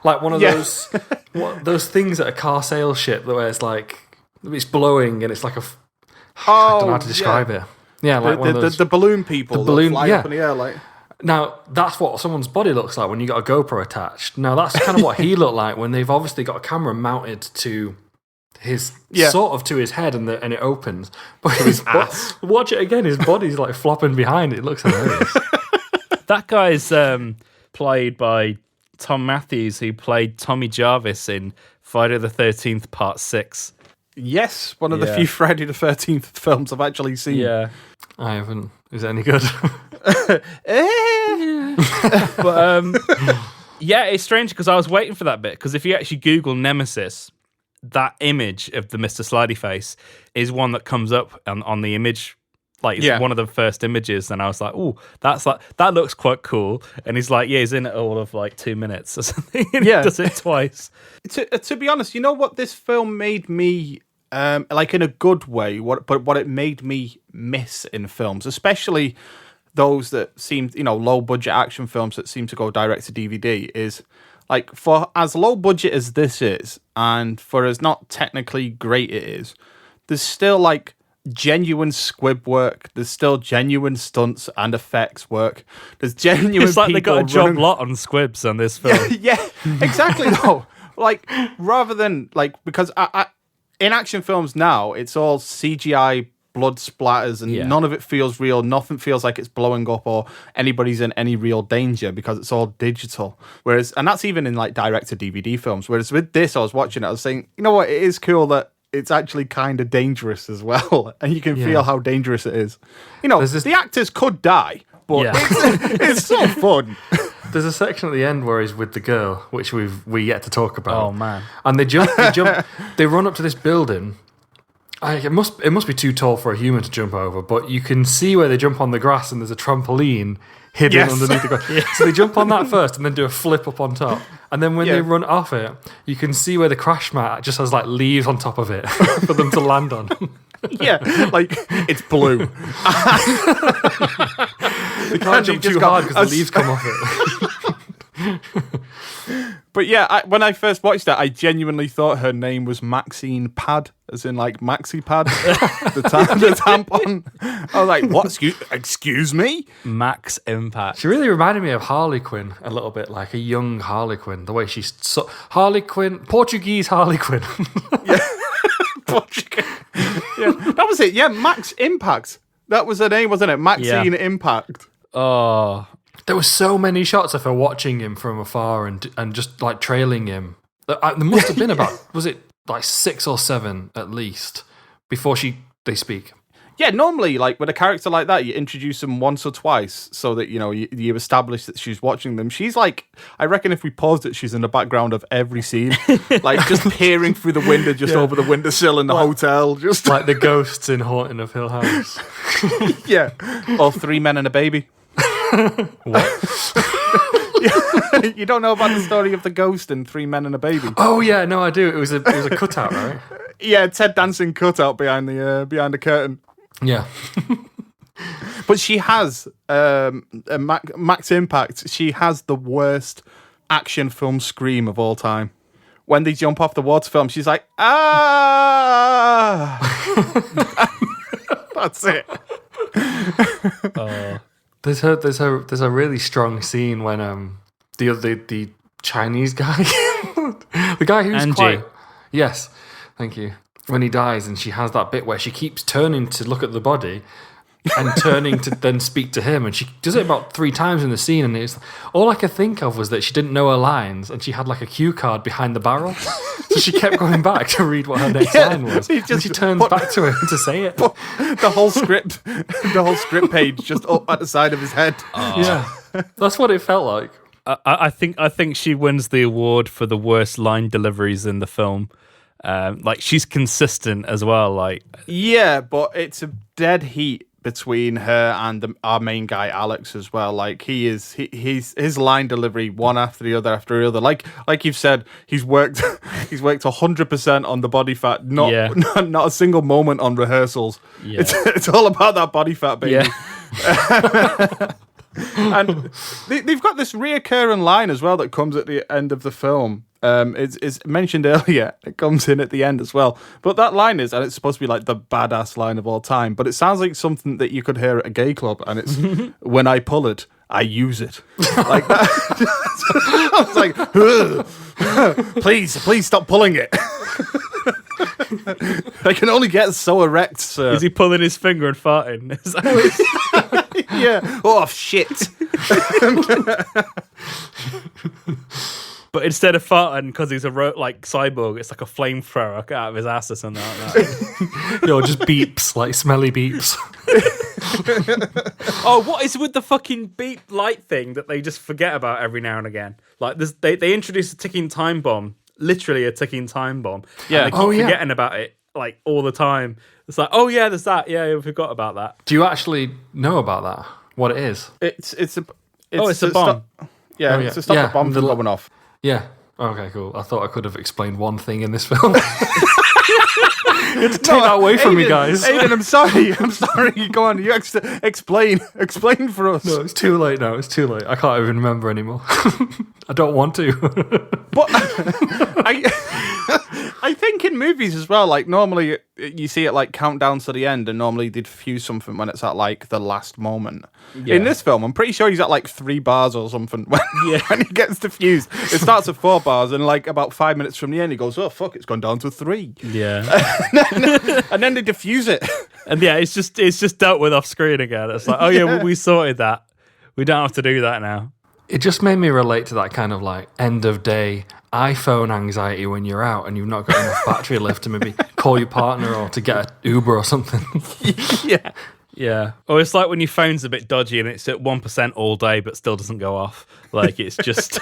like one of those things at a car sales ship where it's like it's blowing and it's like I don't know how to describe it. Yeah, like one of those, the balloon people. The balloon, fly up in the air, like. Now that's what someone's body looks like when you got a GoPro attached. Now that's kind of what he looked like when they've obviously got a camera mounted to his sort of to his head and it opens. But his ass. Watch it again. His body's like flopping behind. It looks hilarious. That guy's played by Tom Matthews, who played Tommy Jarvis in Friday the 13th Part 6. Yes, one of the few Friday the 13th films I've actually seen. Yeah. I haven't. Is it any good? But it's strange because I was waiting for that bit, because if you actually Google Nemesis, that image of the Mr. Slidey Face is one that comes up on the image. Like, it's one of the first images, and I was like, "Oh, that looks quite cool." And he's like, "Yeah, he's in it all of like 2 minutes or something." And he does it twice. To be honest, you know what this film made me like in a good way. What it made me miss in films, especially those that seem low budget action films that seem to go direct to DVD, is like, for as low budget as this is, and for as not technically great it is, there's still like genuine squib work. There's still genuine stunts and effects work. There's genuine. It's like they got a job running... lot on squibs on this film. Yeah, exactly. Though, like, rather than like, because in action films now, it's all CGI blood splatters, and none of it feels real. Nothing feels like it's blowing up or anybody's in any real danger because it's all digital. Whereas, and that's even in like direct-to-DVD films. Whereas with this, I was watching it, I was saying, you know what, it is cool that it's actually kind of dangerous as well, and you can feel how dangerous it is. You know, the actors could die, but it's so fun. There's a section at the end where he's with the girl, which we yet to talk about. Oh man! And they run up to this building. It must be too tall for a human to jump over, but you can see where they jump on the grass, and there's a trampoline hidden underneath the grass. So they jump on that first, and then do a flip up on top. And then when they run off it, you can see where the crash mat just has like leaves on top of it for them to land on. Yeah, like it's blue. They can't jump too hard because the leaves come off it. But yeah, when I first watched that, I genuinely thought her name was Maxine Pad, as in like Maxi Pad, the tampon. I was like, what? Excuse me? Max Impact. She really reminded me of Harley Quinn a little bit, like a young Harley Quinn. The way she's Harley Quinn, Portuguese Harley Quinn. Yeah, Portuguese. Yeah, that was it. Yeah, Max Impact. That was her name, wasn't it? Maxine Impact. Oh. There were so many shots of her watching him from afar and just like trailing him. There must have been about, was it like 6 or 7 at least before they speak? Yeah, normally, like with a character like that, you introduce them once or twice so that you establish that she's watching them. She's like, I reckon if we paused it, she's in the background of every scene, like just peering through the window, just over the windowsill in the hotel, just like the ghosts in Haunting of Hill House. Yeah, or 3 Men and a Baby. What? You don't know about the story of the ghost in 3 Men and a Baby? Oh yeah, no, I do. It was a cutout, right? Yeah, Ted Danson cutout behind the curtain. Yeah. But she has Max Impact. She has the worst action film scream of all time. When they jump off the water film, she's like, ah. That's it. There's a really strong scene when the Chinese guy, the guy who's Angie. Yes, thank you. When he dies, and she has that bit where she keeps turning to look at the body and turning to then speak to him, and she does it about 3 times in the scene, and it's all I could think of was that she didn't know her lines, and she had like a cue card behind the barrel, so she kept going back to read what her next line was. And she turns back to him to say it. The whole script page just up at the side of his head. Yeah, that's what it felt like. I think she wins the award for the worst line deliveries in the film. Like she's consistent as well. Like yeah, but it's a dead heat between her and our main guy Alex as well. Like he's his line delivery one after the other. Like you've said, he's worked 100% on the body fat. Not a single moment on rehearsals. Yeah. It's all about that body fat, baby. Yeah. And they've got this reoccurring line as well that comes at the end of the film. It's mentioned earlier. It comes in at the end as well. But that line is, and it's supposed to be like the badass line of all time, but it sounds like something that you could hear at a gay club, and it's, when I pull it, I use it. Like that. I was like, please stop pulling it. I can only get so erect, sir. Is he pulling his finger and farting? Is that what yeah. Oh, shit. But instead of farting, because he's a cyborg, it's like a flamethrower out of his ass or something like that. Just beeps, like smelly beeps. Oh, what is with the fucking beep light thing that they just forget about every now and again? Like this, they introduced a ticking time bomb, literally a ticking time bomb. Yeah. And they keep forgetting about it like all the time. It's like, oh yeah, there's that. Yeah, we forgot about that. Do you actually know about that? What it is? It's a bomb. It's to stop the bomb from going off. Yeah. Okay, cool. I thought I could have explained one thing in this film. You have to take that away from me, guys. Aidan, I'm sorry. Go on. You explain for us. No, it's too late now. It's too late. I can't even remember anymore. I don't want to. But I think in movies as well, like normally you see it like countdown to the end, and normally they diffuse something when it's at like the last moment. Yeah. In this film, I'm pretty sure he's at like 3 bars or something when he gets diffused. It starts at 4 bars, and like about 5 minutes from the end, he goes, "Oh fuck, it's gone down to 3." Yeah. And then they diffuse it. And yeah, it's just dealt with off screen again. It's like, oh yeah, well, we sorted that. We don't have to do that now. It just made me relate to that kind of like end of day iPhone anxiety when you're out and you've not got enough battery left to maybe call your partner or to get an Uber or something. Yeah. Yeah. Or it's like when your phone's a bit dodgy and it's at 1% all day but still doesn't go off. Like it's just...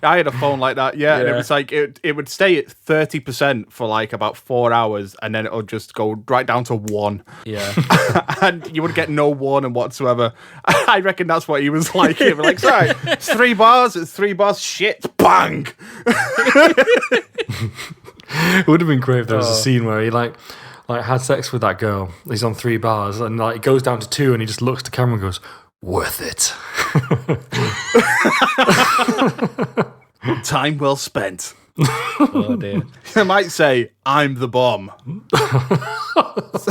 I had a phone like that, yeah. And it was like, it would stay at 30% for like about 4 hours and then it would just go right down to 1. Yeah. And you would get no warning whatsoever. I reckon that's what he was like. He was like, sorry, it's 3 bars, shit, bang! It would have been great if there was a scene where he like had sex with that girl. He's on 3 bars and like it goes down to 2 and he just looks at the camera and goes, worth it. Time well spent. Oh dear. I might say, I'm the bomb.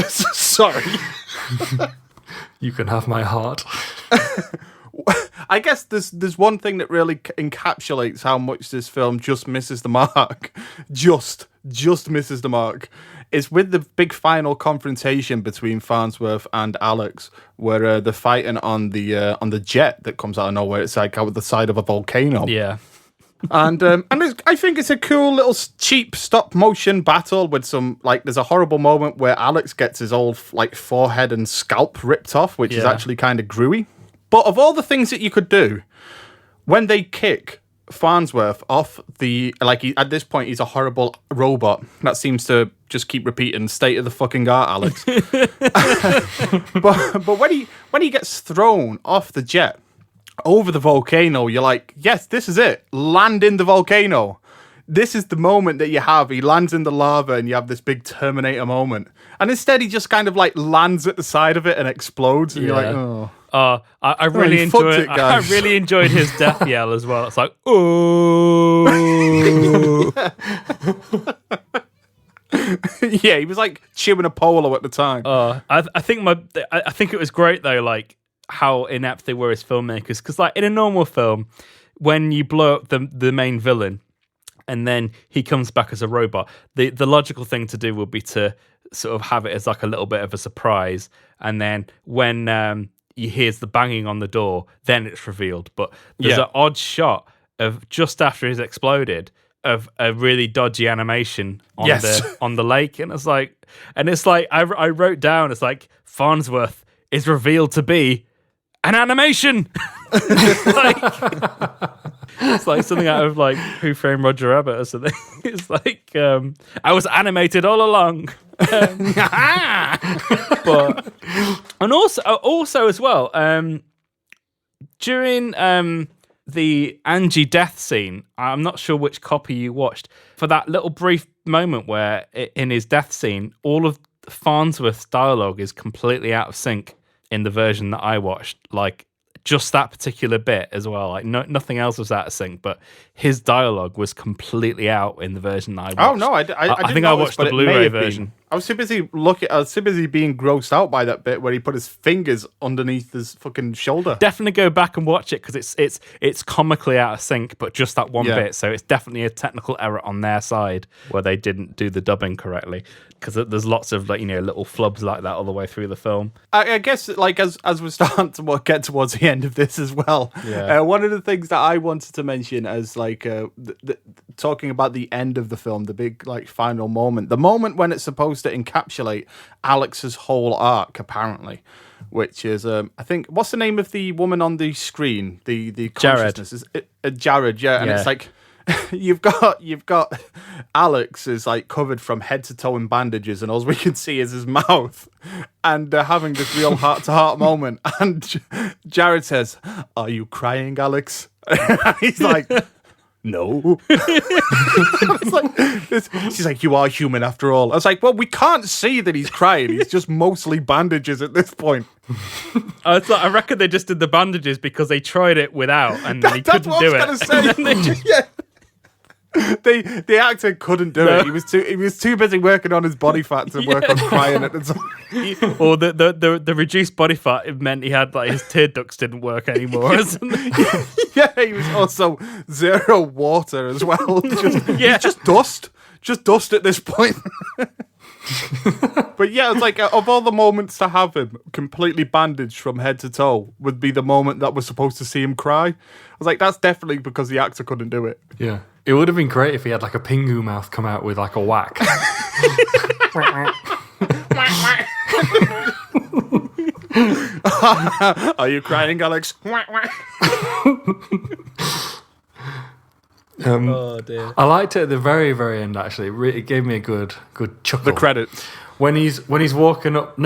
Sorry. You can have my heart. I guess there's one thing that really encapsulates how much this film just misses the mark. Just misses the mark. It's with the big final confrontation between Farnsworth and Alex, where they're fighting on the jet that comes out of nowhere. It's like out the side of a volcano. Yeah. And I think it's a cool little cheap stop motion battle with some like there's a horrible moment where Alex gets his old like forehead and scalp ripped off, which is actually kind of gruey. But of all the things that you could do, when they kick Farnsworth off at this point he's a horrible robot that seems to just keep repeating state of the fucking art, Alex. but when he gets thrown off the jet over the volcano, you're like, yes, this is it. Land in the volcano. This is the moment that you have. He lands in the lava and you have this big Terminator moment. And instead he just kind of like lands at the side of it and explodes. And you're like, oh. I really enjoyed. I really enjoyed his death yell as well. It's like, oh, yeah. He was like chewing a polo at the time. I think it was great though, like how inept they were as filmmakers. Because like in a normal film, when you blow up the main villain, and then he comes back as a robot, the logical thing to do would be to sort of have it as like a little bit of a surprise, and then when he hears the banging on the door, then it's revealed. But there's an odd shot of just after he's exploded of a really dodgy animation on the lake, and it's like I wrote down, it's like Farnsworth is revealed to be an animation. It's like something out of like Who Framed Roger Rabbit or something. It's like I was animated all along. But and also as well, during the Angie death scene, I'm not sure which copy you watched, for that little brief moment where in his death scene, all of Farnsworth's dialogue is completely out of sync in the version that I watched. Like just that particular bit as well. Like nothing else was out of sync, but his dialogue was completely out in the version that I watched. Oh no, I think I watched the Blu-ray version. I was too busy being grossed out by that bit where he put his fingers underneath his fucking shoulder. Definitely go back and watch it because it's comically out of sync, but just that one bit. So it's definitely a technical error on their side where they didn't do the dubbing correctly. Because there's lots of like little flubs like that all the way through the film. I guess like as we're starting to get towards the end of this as well. Yeah. One of the things that I wanted to mention as like talking about the end of the film, the big like final moment, the moment when it's supposed to encapsulate Alex's whole arc, apparently, which is I think what's the name of the woman on the screen? The consciousness is Jared, yeah, and it's like. You've got Alex is like covered from head to toe in bandages, and all we can see is his mouth, and they're having this real heart to heart moment. And Jared says, "Are you crying, Alex?" And he's like, "No." It's like, she's like, "You are human after all." I was like, "Well, we can't see that he's crying. He's just mostly bandages at this point." I reckon they just did the bandages because they tried it without, and he couldn't do it. That's what I was going to say. Yeah. The actor couldn't do it. He was too busy working on his body fat to work on crying at the time. Or the reduced body fat, it meant he had like his tear ducts didn't work anymore. Yeah, he was also zero water as well. He's just dust at this point. But yeah, it's like of all the moments to have him completely bandaged from head to toe would be the moment that we're supposed to see him cry. I was like, that's definitely because the actor couldn't do it. Yeah. It would have been great if he had like a Pingu mouth come out with like a whack. Are you crying, Alex? Oh dear. I liked it at the very, very end. Actually, it gave me a good chuckle. The credits. When he's walking up,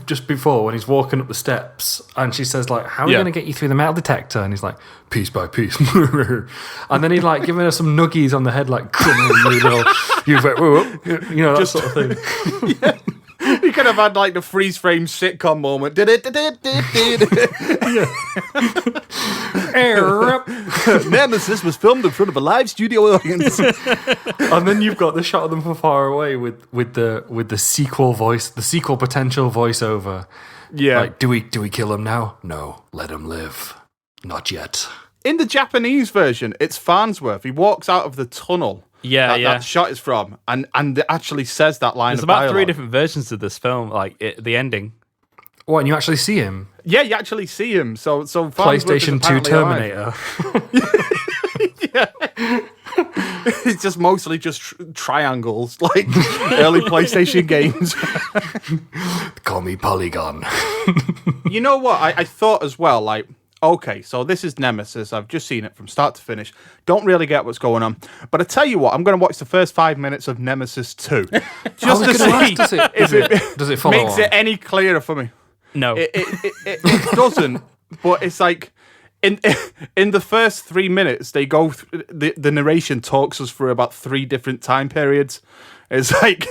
just before when he's walking up the steps, and she says like, "How are we going to get you through the metal detector?" And he's like, "Piece by piece," and then he's like giving her some nuggies on the head, like, you know, that sort of thing. Yeah. He could have had like the freeze frame sitcom moment. Nemesis was filmed in front of a live studio audience. And then you've got the shot of them from far away with the sequel voice, the sequel potential voiceover. Yeah. Like, do we kill him now? No, let him live. Not yet. In the Japanese version, it's Farnsworth. He walks out of the tunnel. That shot is from, and it actually says that line. There's of about dialogue. 3 different versions of this film, like the ending. What? And you actually see him? Yeah, you actually see him. So PlayStation 2 Terminator. Yeah. It's just mostly just triangles, like early PlayStation games. Call me Polygon. You know what? I thought as well, like, okay, so this is Nemesis. I've just seen it from start to finish. Don't really get what's going on. But I tell you what, I'm going to watch the first 5 minutes of Nemesis 2. Just to see does it follow makes on? it any clearer for me. No. It doesn't, but it's like in the first 3 minutes, they go through, the narration talks us through about 3 different time periods. It's like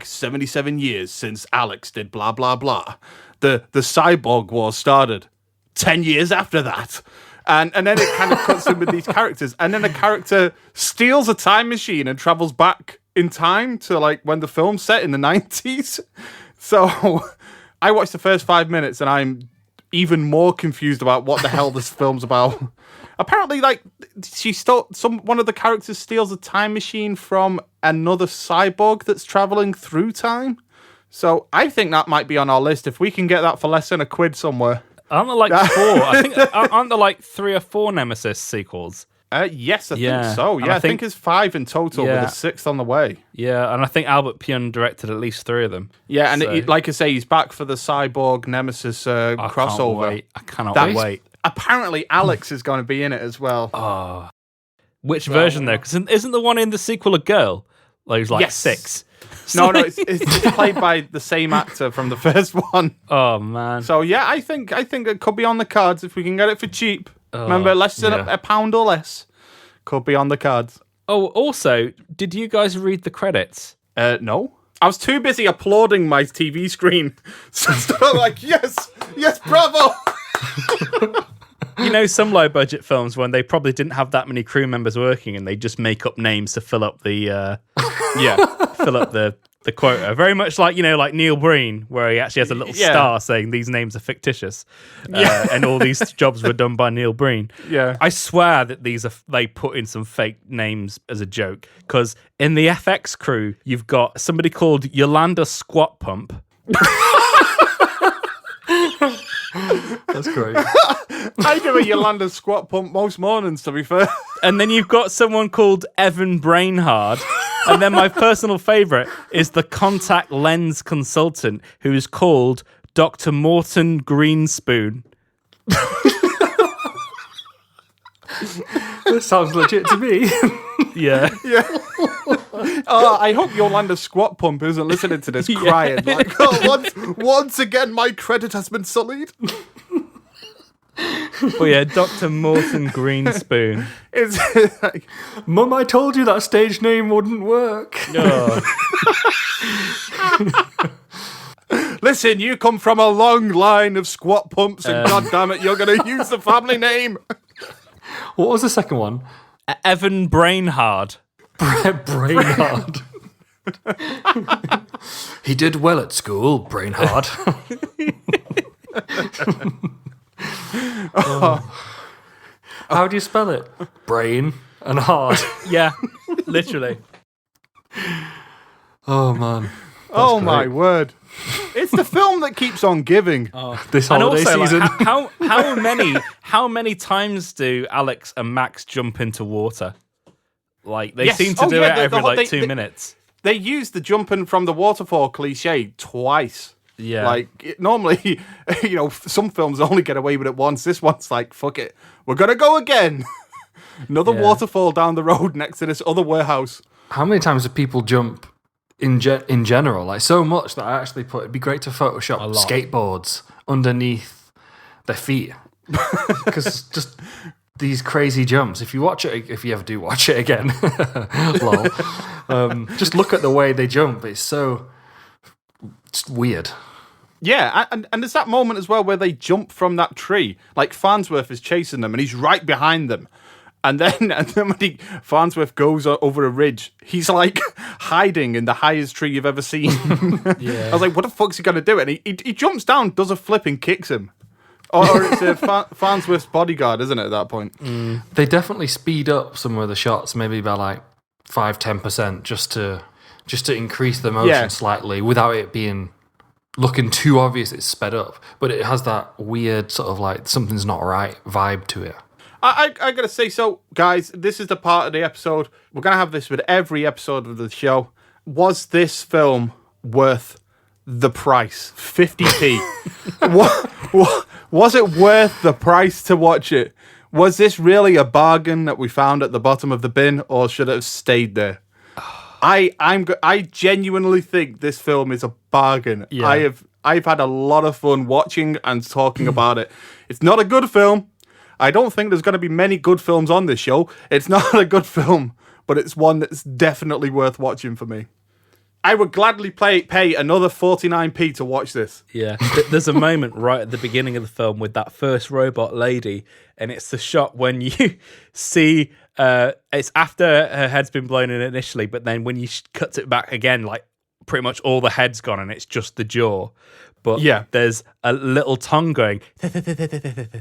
77 years since Alex did blah, blah, blah. The cyborg war started 10 years after that. And then it kind of cuts in with these characters. And then a character steals a time machine and travels back in time to like when the film's set in the 90s. So I watched the first 5 minutes and I'm even more confused about what the hell this film's about. Apparently, like, one of the characters steals a time machine from another cyborg that's traveling through time. So I think that might be on our list. If we can get that for less than £1 somewhere. Aren't there like 4? I think aren't there like 3 or 4 Nemesis sequels? Yes, I think so. Yeah, I think it's 5 in total with a 6th on the way. Yeah, and I think Albert Pyun directed at least 3 of them. Yeah, and like I say, he's back for the Cyborg Nemesis crossover. I cannot wait. Apparently, Alex is going to be in it as well. Oh. Which version though? Because isn't the one in the sequel a girl? Like, who's like 6? No, it's played by the same actor from the first one. Oh man! So yeah, I think it could be on the cards if we can get it for cheap. Remember, less than a £1 or less could be on the cards. Oh, also, did you guys read the credits? No, I was too busy applauding my TV screen. So I'm like, yes, bravo. You know, some low budget films when they probably didn't have that many crew members working and they just make up names to fill up the fill up the quota. Very much like, you know, like Neil Breen, where he actually has a little star saying these names are fictitious. And all these jobs were done by Neil Breen. Yeah. I swear that they put in some fake names as a joke. Because in the FX crew, you've got somebody called Yolanda Squat Pump. That's great. I do a Yolanda Squat Pump most mornings, to be fair. And then you've got someone called Evan Brainhard. And then my personal favourite is the contact lens consultant, who is called Dr. Morton Greenspoon. That sounds legit to me. Yeah. Oh, I hope Yolanda Squat Pump isn't listening to this crying. Like, oh, once again, my credit has been sullied. But yeah, Dr. Morton Greenspoon. It's like, Mum, I told you that stage name wouldn't work. Oh. Listen, you come from a long line of squat pumps, and goddammit, you're going to use the family name. What was the second one? Evan Brainhard. Brainhard. He did well at school, Brainhard. How do you spell it? Brain and hard. Yeah, literally. Oh man. Oh great. my word! It's the film that keeps on giving. This And holiday also, season. like, how many times do Alex and Max jump into water? Like they Yes. seem to Oh, do yeah, it every they- 2 minutes. They used the jumping from the waterfall cliche twice. Yeah. Like normally, some films only get away with it once. This one's like, fuck it, we're gonna go again. Another Yeah. waterfall down the road next to this other warehouse. How many times do people jump in general? Like so much that I actually it'd be great to Photoshop lot. skateboards underneath their feet. Because just these crazy jumps. If you ever do watch it again, lol. Just look at the way they jump. It's weird. Yeah, and there's that moment as well where they jump from that tree. Like Farnsworth is chasing them, and he's right behind them. And then when Farnsworth goes over a ridge, he's like hiding in the highest tree you've ever seen. I was like, what the fuck's he gonna do? And he jumps down, does a flip, and kicks him. Or it's Farnsworth's bodyguard, isn't it, at that point? They definitely speed up some of the shots, maybe by like 5-10%, just to increase the motion slightly without it being looking too obvious it's sped up. But it has that weird sort of like something's not right vibe to it. I gotta say, so guys, this is the part of the episode. We're gonna have this with every episode of the show. Was this film worth the price? 50p. Was it worth the price to watch it? Was this really a bargain that we found at the bottom of the bin, or should it have stayed there? I genuinely think this film is a bargain. Yeah. I've had a lot of fun watching and talking about it. It's not a good film. I don't think there's going to be many good films on this show. It's not a good film, but it's one that's definitely worth watching for me. I would gladly pay another 49p to watch this. Yeah, there's a moment right at the beginning of the film with that first robot lady, and it's the shot when you see it's after her head's been blown in initially, but then when you cut it back again, like pretty much all the head's gone and it's just the jaw. But there's a little tongue going, and it's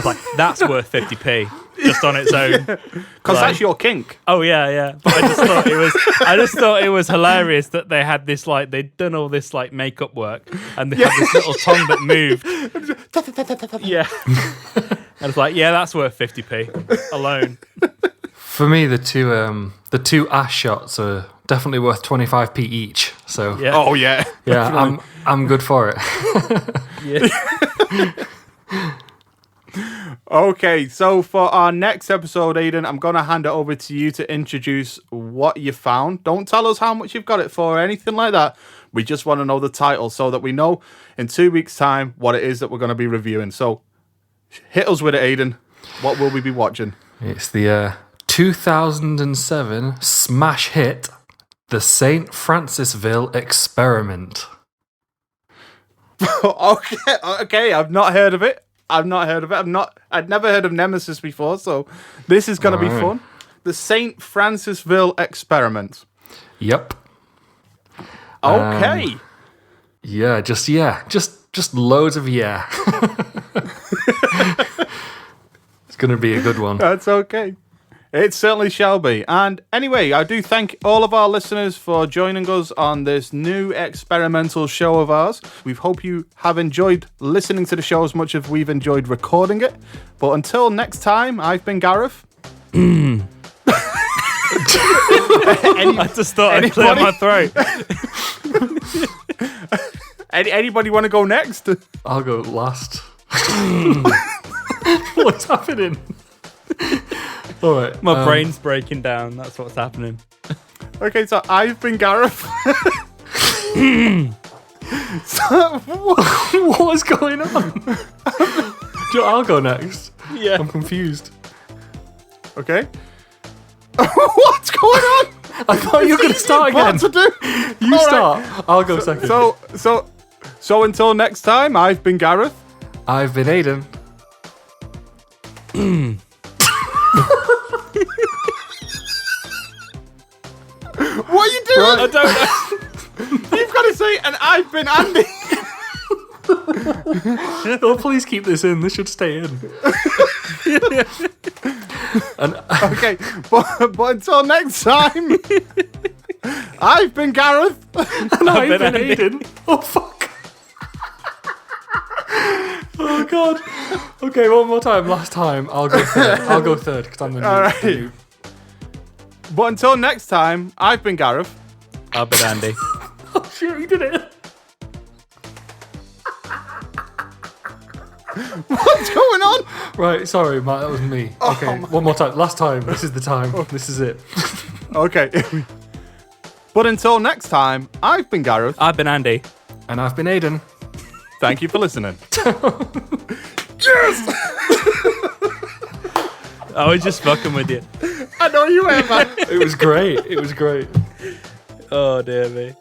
like, that's worth 50p just on its own. Because that's your kink. Oh yeah. But I just thought it was hilarious that they had this like they'd done all this like makeup work and they had this little tongue that moved. Yeah. And it's like, yeah, that's worth 50p alone. For me, the two ass shots are definitely worth 25p each. So Yeah. Oh yeah. yeah, I'm good for it. Yeah. Okay, so for our next episode, Aidan, I'm going to hand it over to you to introduce what you found. Don't tell us how much you've got it for or anything like that. We just want to know the title so that we know in 2 weeks' time what it is that we're going to be reviewing. So hit us with it, Aidan. What will we be watching? It's the 2007 smash hit, The St. Francisville Experiment. Okay, I've not heard of it. I'd never heard of Nemesis before, so this is going to be fun. The St. Francisville Experiment. Yep. Okay. Just loads of yeah. It's going to be a good one. That's okay. It certainly shall be. And anyway, I do thank all of our listeners for joining us on this new experimental show of ours. We hope you have enjoyed listening to the show as much as we've enjoyed recording it. But until next time, I've been Gareth. I just thought I'd clear my throat. Anybody want to go next? I'll go last. What's happening? All right. My brain's breaking down. That's what's happening. Okay, so I've been Gareth. What's going on? I'll go next. Yeah. I'm confused. Okay. What's going on? I thought you were going to start again. What to do? You All start. right. I'll go second. So until next time, I've been Gareth. I've been Aidan. What are you doing? I don't know. You've got to say, and I've been Andy. Oh, please keep this in. This should stay in. Okay, but until next time. I've been Gareth. And I've been Aidan. Oh, fuck. Oh, God. Okay, one more time. Last time. I'll go third because I'm the new. All right. the new- But until next time, I've been Gareth. I've been Andy. Oh, shit, you did it. What's going on? Right, sorry, Matt, that was me. Okay, one more time. Last time. This is the time. This is it. Okay. But until next time, I've been Gareth. I've been Andy. And I've been Aidan. Thank you for listening. I was just fucking with you. I know you were, man. It was great. It was great. Oh, dear me.